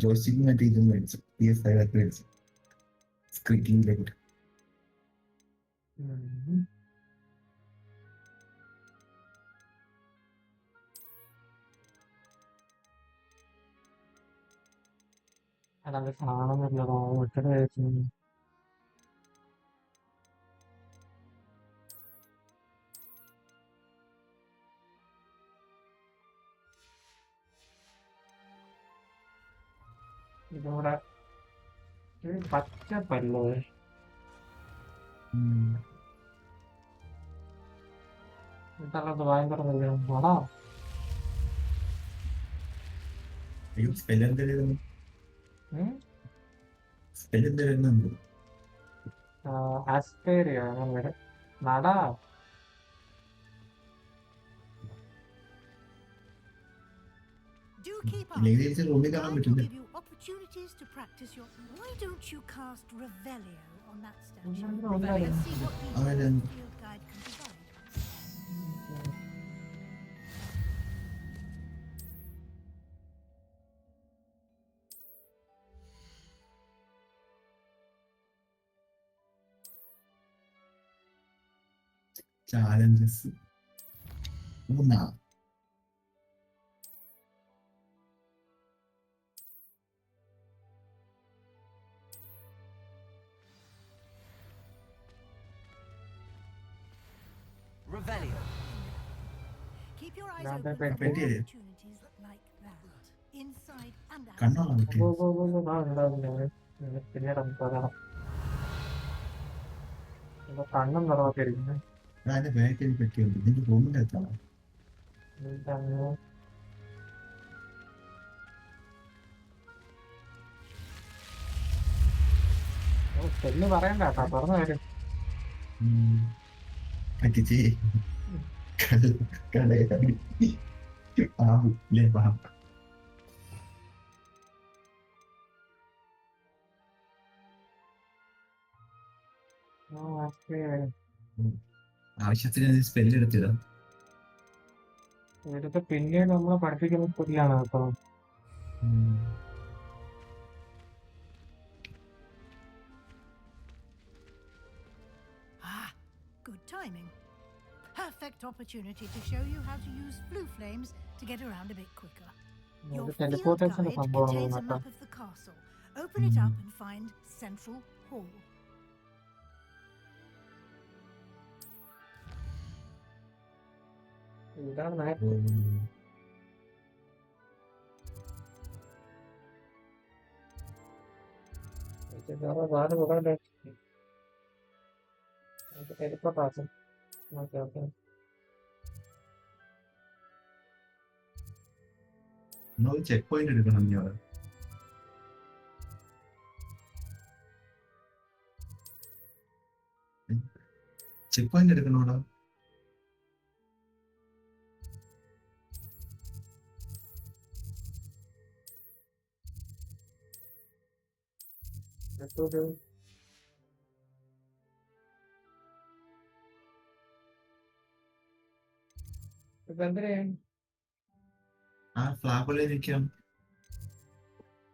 ജോയ്സ്റ്റിക് മറ്റേ ഇതും മേടിച്ചു. PS5 മേടിച്ചു. സ്ക്രീനിലേക്ക് അതത് കാണുന്നില്ലതോ വിട്ടത് കഴിച്ചു. ഇതിവിടെ പച്ചപ്പല്ലേ ഇതല്ലത് ഭയങ്കര ആടാ. ആസ്പേരിയ അങ്ങനെ നടാ. Do keep up. ഇല്ലെങ്കിൽ തിരിച്ച് റൂമിൽ കാണാൻ I will പറ്റില്ല. give you opportunities to practice your. Why don't you cast Revelio on that statue? Revelio. Let's see what the അവൻ field guide can provide. Challenges 3. Revelio. Keep your eyes Yeah, open that- for that- more that- opportunities like that, inside and കണ്ണാണോ outside. കിട്ടിയത്? പിന്നീട് നമുക്ക് പറയാം. ഇപ്പൊ കണ്ണും നിറവൊക്കെയിരിക്കുന്നു. അതിന്റെ ബാക്കിൽ പറ്റിയുണ്ട്. നിന്റെ റൂമിന്റെ അടുത്താണ്. ചെല്ല് പറയണ്ട കേട്ടോ, തുറന്നു വരും. പറ്റിച്ചേ കടയാടി പാമ്പ് ഇല്ലേ പാമ്പ്. ആവശ്യത്തിന് സ്പെല്ല് എടുത്തിടാം. ഇവിടുത്തെ പിന്നീട് നമ്മളെ പഠിപ്പിക്കുന്ന സ്കൂളിലാണ് കേട്ടോ. Ah, good timing. Perfect opportunity to show you how to use blue flames to get around a bit quicker. Your field ടെലിപ്പോർട്ടേഷന്റെ guide സംഭവമാണ് contains a കേട്ടോ. map of the castle. Open it up and find Central Hall. ഇതാണ് നേരത്തെ. വേറെ വേറെ കുറെ ടെലിപ്പോർട്ടാക്കും. Okay okay. നമ്മളൊരു checkpoint എടുക്കണം ഇനി അവിടെ. ചെക്ക് പോയിന്റ് എടുക്കണോടാ. ഇപ്പൊ എന്തിനാ ആ ഫ്ലാഗുകളിലിരിക്കാം.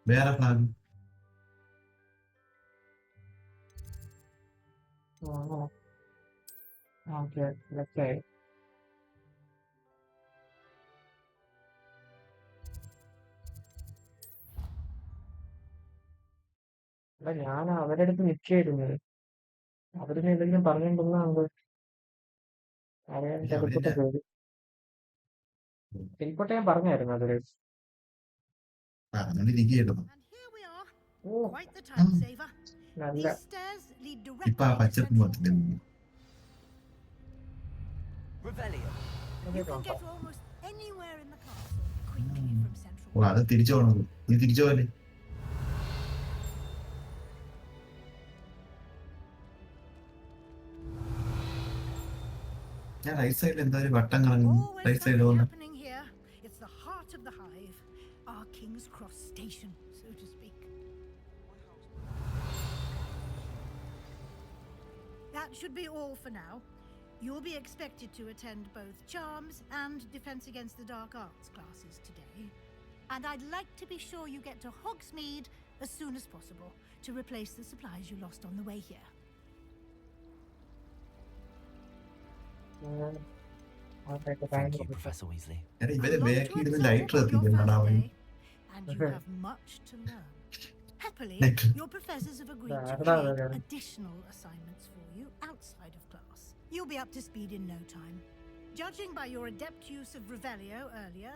വേറെ ഫ്ലാഗ്. Okay left. അല്ല ഞാൻ അവരുടെ അടുത്ത് നിൽക്കായിരുന്നത്. അവരിന് എന്തെങ്കിലും പറഞ്ഞിട്ടുണ്ടെന്നാണ് അറിയാൻ ടെലിപ്പോർട്ട് ചെയ്ത്. ടെലിപ്പോർട്ട് ഞാൻ പറഞ്ഞായിരുന്നു അതില്. പറഞ്ഞോണ്ടിരിക്കുന്നു. And here we are. Oh Quite the time saver. നല്ല These stairs lead ഇപ്പൊ ആ directly to പച്ചപ്പ് Central മൊത്തത്തിൽ Hall. Revelio. You can get almost anywhere in the castle quickly from Central ഓ അത് തിരിച്ചു പോകണം. നീ തിരിച്ചു പോലെ ഞാൻ റൈറ്റ് സൈഡിൽ എന്താ ഒരു വട്ടം കറങ്ങും. Always റൈറ്റ് സൈഡിൽ something പോകുന്ന happening here. It's the heart of the hive, our King's Cross station, so to speak. That should be all for now. You'll be expected to attend both Charms and Defense Against the Dark Arts classes today. And I'd like to be sure you get to Hogsmeade as soon as possible to replace the supplies you lost on the way here. Thank you, Professor Weasley. എടാ ഇവരെ A lot to ബാക്കി ഇരുന്ന് observe light on your എത്തിക്കണ്ടാ first അവൻ. day, and you have much to learn. Happily, Next. your professors have agreed to Nah, create nah. additional assignments for you outside of class. You'll be up to speed in no time. Judging by your adept use of Revelio earlier,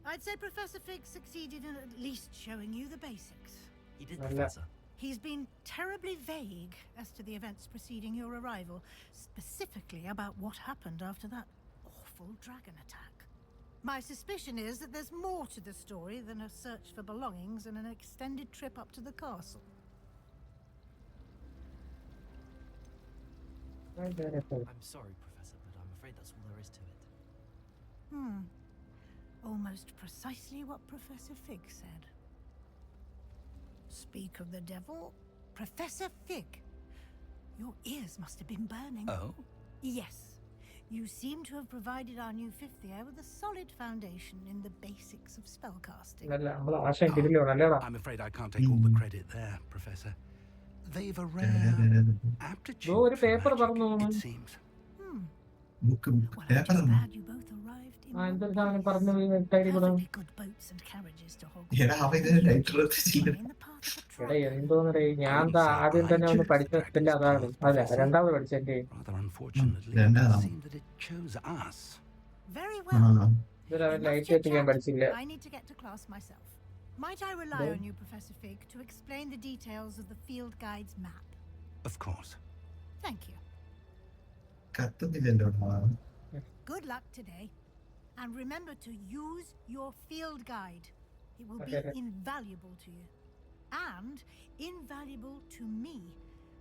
I'd say Professor Fig succeeded in at least showing you the basics. He did, Well, Professor. He's been terribly vague as to the events preceding your arrival, specifically about what happened after that awful dragon attack. My suspicion is that there's more to the story than a search for belongings and an extended trip up to the castle. I'm sorry, Professor, but I'm afraid that's all there is to it. Almost precisely what Professor Fig said. Speak of the devil, Professor Fig. Your ears must have been burning. Oh? Yes. You seem to have provided our new fifth year with a solid foundation in the basics of spellcasting. I'm afraid I can't take all the credit there, Professor. They've a rare aptitude ഒരു for paper magic, പറഞ്ഞു it seems. Book Well, I'm just glad you both arrived in one എന്തൊരു സാധനം piece. പറഞ്ഞു എഴുതി വിടാം. Perfectly good boats and carriages to Hogwarts. എടാ അവ ഇതിന് ലൈറ്റർ എത്തിച്ചില്ല. In the path of a എടാ dragon. എന്തോന്നടേ ഞാൻ ആദ്യം തന്നെ ഒന്ന് പഠിച്ചിട്ടില്ല അതാണ് അല്ല രണ്ടാമത് പഠിച്ചെന്റെ Rather unfortunately, രണ്ടാമത്. it seemed that it chose us. Very ആ well. ഇതൊരു Enough ലൈറ്റ് chit എത്തിക്കാൻ chat. പഠിച്ചില്ല. I need to get to class myself. Might I rely on you, Professor Fig, to explain the details of the field guide's map? Of course. Thank you. കത്തുന്നില്ലല്ലോ. Good luck today. And remember to use your field guide. It will be Okay. invaluable to you. And invaluable to me,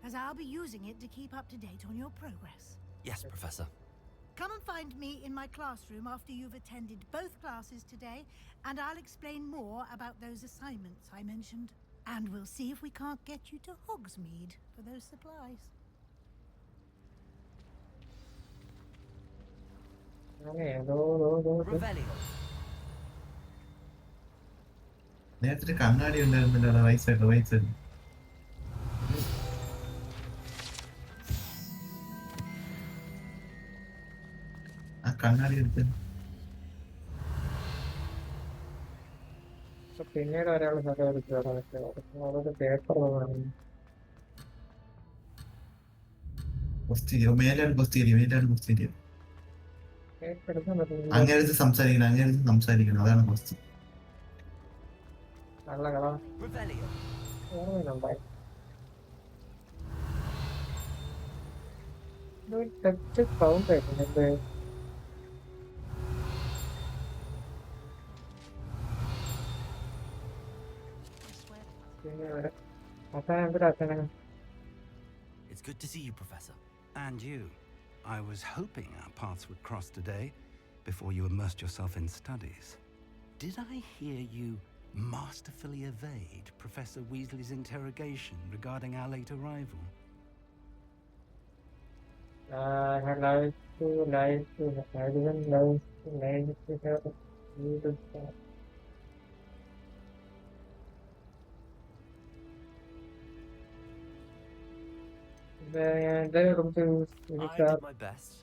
as I'll be using it to keep up to date on your progress. Yes, Professor. Come and find me in my classroom after you've attended both classes today, and I'll explain more about those assignments I mentioned. And we'll see if we can't get you to Hogsmeade for those supplies. Revelio. നേരത്തെ കണ്ണാടി ഉണ്ടായിരുന്നില്ല. Right side right side. ആ കണ്ണാടി എടുത്ത് പിന്നീട് ഒരാൾ അവരുടെ paper പോസ്റ്റീരിയോ മേലാണ് പോസ്റ്റീരിയോ മേലാണ് പോസ്റ്റീരിയോ. പേപ്പർ എടുക്കാൻ പറ്റും അങ്ങനെ എടുത്ത് സംസാരിക്കണം അതാണ് പോസ്റ്റ്. നല്ല കള Revelio. ഓർമ്മയുണ്ടായി ടച്ച് സൗണ്ട് ആയിരുന്നു It's good to see you, Professor. And you. I was hoping our paths would cross today before you immersed yourself in studies. Did I hear you masterfully evade Professor Weasley's interrogation regarding our late arrival? I did my best,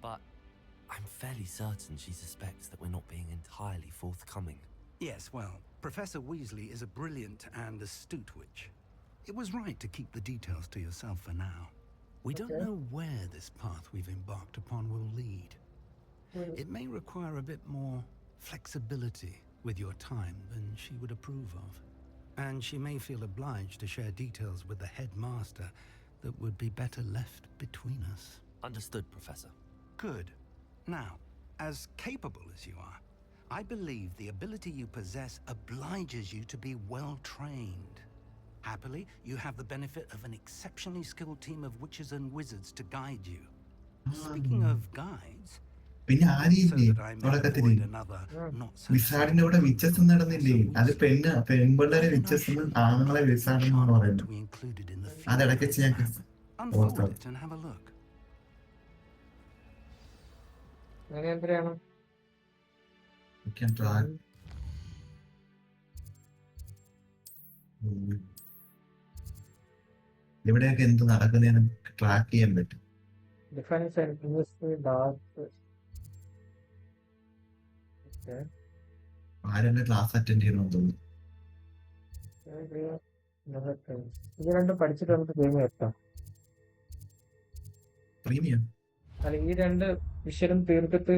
but I'm fairly certain she suspects that we're not being entirely forthcoming. Yes, well, Professor Weasley is a brilliant and astute witch. It was right to keep the details to yourself for now. We don't know where this path we've embarked upon will lead. It may require a bit more flexibility with your time than she would approve of. And she may feel obliged to share details with the headmaster that would be better left between us. Understood, Professor. Good. Now, as capable as you are, I believe the ability you possess obliges you to be well trained. Happily, you have the benefit of an exceptionally skilled team of witches and wizards to guide you. Speaking of guides, പിന്നെ so ആരിയില്ലേ that I may തുടക്കത്തില് avoid another not so വിസാഡിന്റെ കൂടെ witches നടന്നില്ലേ? അത് പെൺപിള്ളേരെ witches ആണുങ്ങളെ വിസാഡെന്നാണ് പറയുന്നത്. to be included in the അതിടയ്ക്ക് വെച്ച് ഞാൻ unfold it and have a look. എന്തിനാണ് ഇവിടെയൊക്കെ എന്ത് നടക്കുന്നതിനും ട്രാക്ക് ചെയ്യാൻ പറ്റും. ഡിഫൻസ് ആൻഡ് ഇൻഡസ്ട്രി ഡാർക്ക് ആരെന്നെ ക്ലാസ് അറ്റൻഡ് ചെയ്യണമെന്ന് തോന്നുന്നു. ഇത് രണ്ടും പഠിച്ചിട്ട് നമുക്ക് ഗെയിം എത്താം. പ്രീമിയം അല്ല ഈ രണ്ട് വിഷയം തീർത്തിട്ട്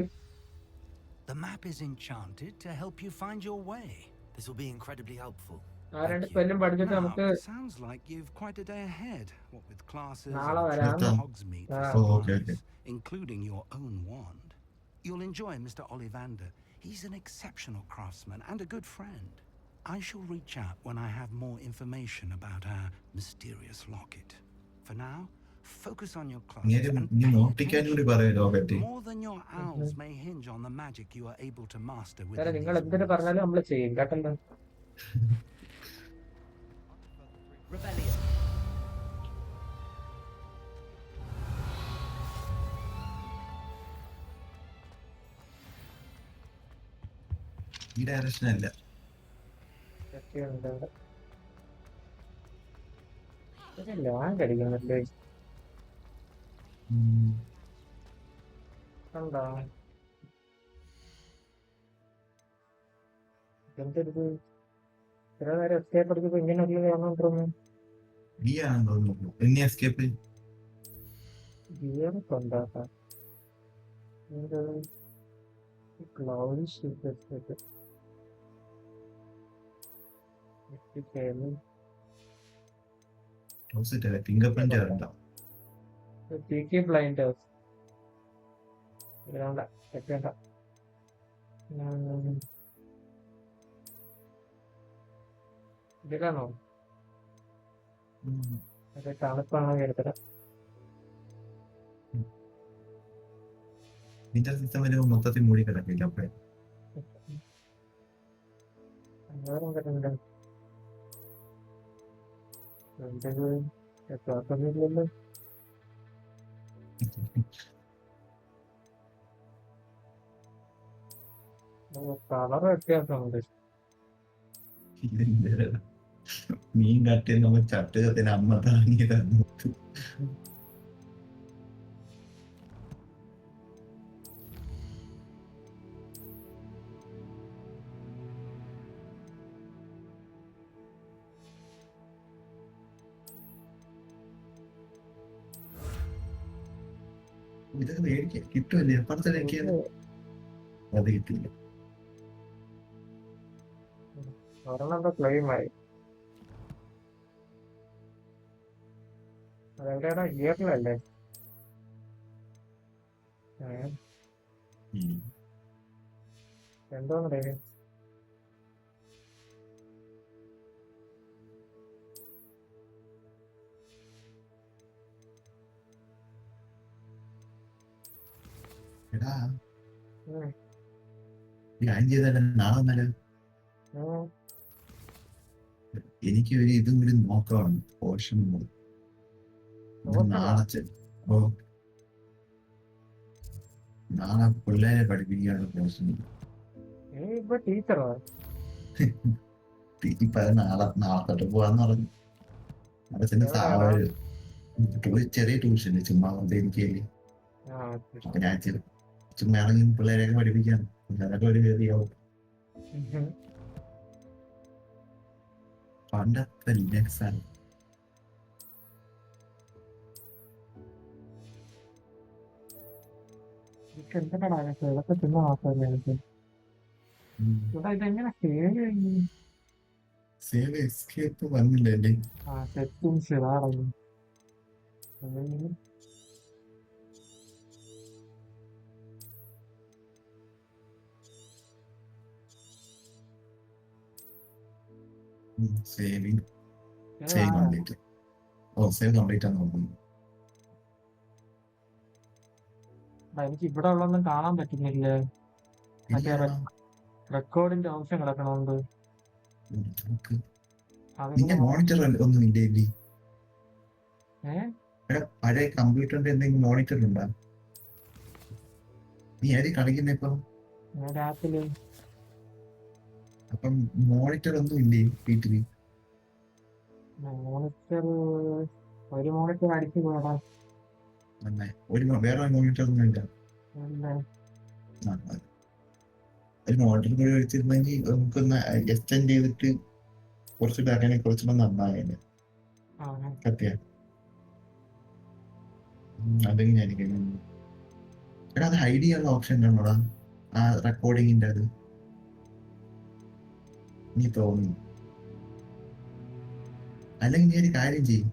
The map is enchanted to help you find your way. This will be incredibly helpful. ആ രണ്ട് സ്പെല്ലും പഠിച്ചിട്ട് Now, നമുക്ക് it sounds like you've quite a day ahead, what with classes നാളെ and വരാം. trips to Hogsmeade, ആ. for Oh, okay, supplies, including your own wand. You'll enjoy Mr. Ollivander. He's an exceptional craftsman and a good friend. I shall reach out when I have more information about our mysterious locket. For now, focus on your classes ഇങ്ങനെ and നീ pay നോട്ടിക്കാൻ കൂടി attention. പറയാലോ പറ്റി. More than your owls may hinge on the magic you are able to master അല്ല within നിങ്ങൾ these എന്തിനു walls. പറഞ്ഞാലും നമ്മള് ചെയ്യും കേട്ടല്ലോ. Rebellion. ഈ ഡയറക്ഷൻ അല്ല. ലാഗ് അടിക്കുന്നുണ്ട് കണ്ടോ എന്തെടുത്ത് ഇത്ര നേരം എസ്കേപ്പ് അടിച്ചപ്പോ ഇങ്ങനെയുള്ള കാണാൻ ഈ ആണെന്ന് തോന്നുന്നു. എന്നെ എസ്കേപ്പ് ഗിയർ കൊണ്ടാക്കാം ക്ലൗഡ് ഫിംഗർ പ്രിന്റ് ഉണ്ടാവും. ബ്ലൈൻഡേഴ്സ് ഇതിലാണോ അതെ തണുപ്പാണോ എടുത്തത് വിന്റർ സിസ്റ്റം വരുമ്പോൾ മൊത്തത്തിൽ മൂടി കിടക്കില്ല. അപ്പഴേ എത്താത്തൊന്നുമില്ലല്ലോ. കളർ വ്യത്യാസമുണ്ട്. മീൻ കട്ടി നമ്മൾ ചട്ടുകത്തിന് അമ്മ താങ്ങിയതാണ്. ഇതൊക്കെ മേടിക്കാൻ കിട്ടുമല്ലേ? അപ്പുറത്തേക്ക് അത് കിട്ടില്ല. ഒരെണ്ണം ക്ലെയിമായി. അതെവിടെയാണോ ഗിയറിലല്ലേ? എന്തോന്നേ എടാ ഞാൻ ചെയ്തല്ലേ നാളെ നല്ല എനിക്ക് ഒരു ഇതും കൂടി നോക്കണം. പോർഷൻ നാളെ പിള്ളേരെ പഠിപ്പിക്കാനുള്ള പോർഷൻ. ടീച്ചറോ നാളെ തൊട്ട് പോവാന്ന് പറഞ്ഞു. ചെറിയ ട്യൂഷൻ ചുമ്മാ എനിക്ക്. അപ്പൊ ഞാൻ ചുമ്മാ ആണെങ്കിൽ പിള്ളേരെയൊക്കെ പഠിപ്പിക്കാൻ അതൊക്കെ ഒരു ഗതിയാവും. പണ്ടത്തെ ലിനക്സാണ്. ഇതൊക്കെ തിന്ന മാത്രമേ ഇതെങ്ങനെ സേവ് ചെയ്യും? സേവ് എസ്കേപ്പ് വന്നില്ലേ? സെറ്റിംഗ്സ് ഇതാണല്ലോ. Saving save complete. Save complete ആണ് നോക്കുന്നത്. എനിക്ക് ഇവിടെ ഉള്ളൊന്നും കാണാൻ പറ്റുന്നില്ലേ? മറ്റേ റെക്കോർഡിന്റെ ഓപ്ഷൻ കിടക്കണോണ്ട്. നിന്റെ മോണിറ്റർ ഒന്നും ഇല്ലേ? പഴയ കമ്പ്യൂട്ടറിന്റെ എന്തെങ്കിലും മോണിറ്റർ ഉണ്ടോ? നീ ഏത് കളിക്കുന്ന ഇപ്പൊ? രാത്രി അപ്പം മോണിറ്റർ ഒന്നും ഇല്ലേ വീട്ടില്? മോണിറ്റർ ഒരു മോണിറ്റർ അടിച്ചു പോടാ. വേറെ മോണിറ്റർ ഒന്നും ഇല്ല. ഒരു മോണിറ്റർ കൂടി വെച്ചിരുന്നെങ്കിൽ നമുക്കൊന്ന് എക്സ്റ്റെൻഡ് ചെയ്തിട്ട് കുറച്ചുകൂടെ അങ്ങനെ കുറച്ചുകൂടെ നന്നായേനെ സത്യം. അല്ലെങ്കിൽ ഞാൻ എടാ അത് ഹൈഡ് ചെയ്യാനുള്ള ഓപ്ഷൻ ഉണ്ടോടാ ആ റെക്കോർഡിങ്ങിന്റെ അത് നീ തോന്നി? അല്ലെങ്കിൽ നീ ഒരു കാര്യം ചെയ്യും,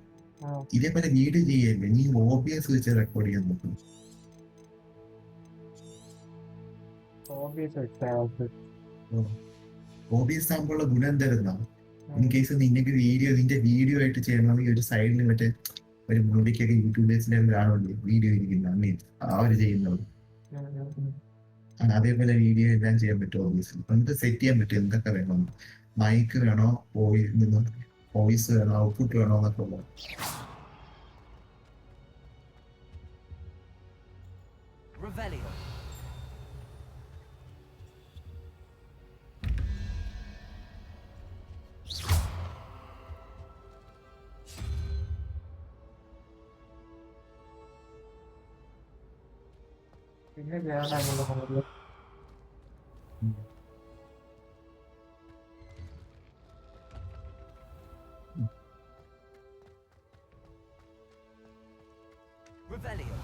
ഇതേപോലെ വീഡിയോ ചെയ്യല്ലേ, നീ OBS വെച്ച് റെക്കോർഡ് ചെയ്യാൻ നോക്കും. OBS ആകുമ്പോഴുള്ള ഗുണം എന്തായിരുന്നാ, ഇൻ കേസ് നിന്റെ വീഡിയോ ആയിട്ട് ചെയ്യണമെങ്കിൽ ഒരു സൈഡിൽ മറ്റേ ഒരു മൂവിക്കൊക്കെ യൂട്യൂബേഴ്സിന്റെ കാണുമല്ലോ വീഡിയോ ഇരിക്കുന്ന അവര് ചെയ്യുന്നത്, അതേപോലെ വീഡിയോ എല്ലാം ചെയ്യാൻ പറ്റും. OBS നമുക്ക് സെറ്റ് ചെയ്യാൻ പറ്റും എന്തൊക്കെ വേണം, മൈക്ക് വേണോ, വോയിസ് വേണോ, ഔട്ട്പുട്ട് വേണോ എന്നൊക്കെ ഉള്ളത്. പിന്നെ ഞാനാണല്ലോ പറഞ്ഞത്. Revelio.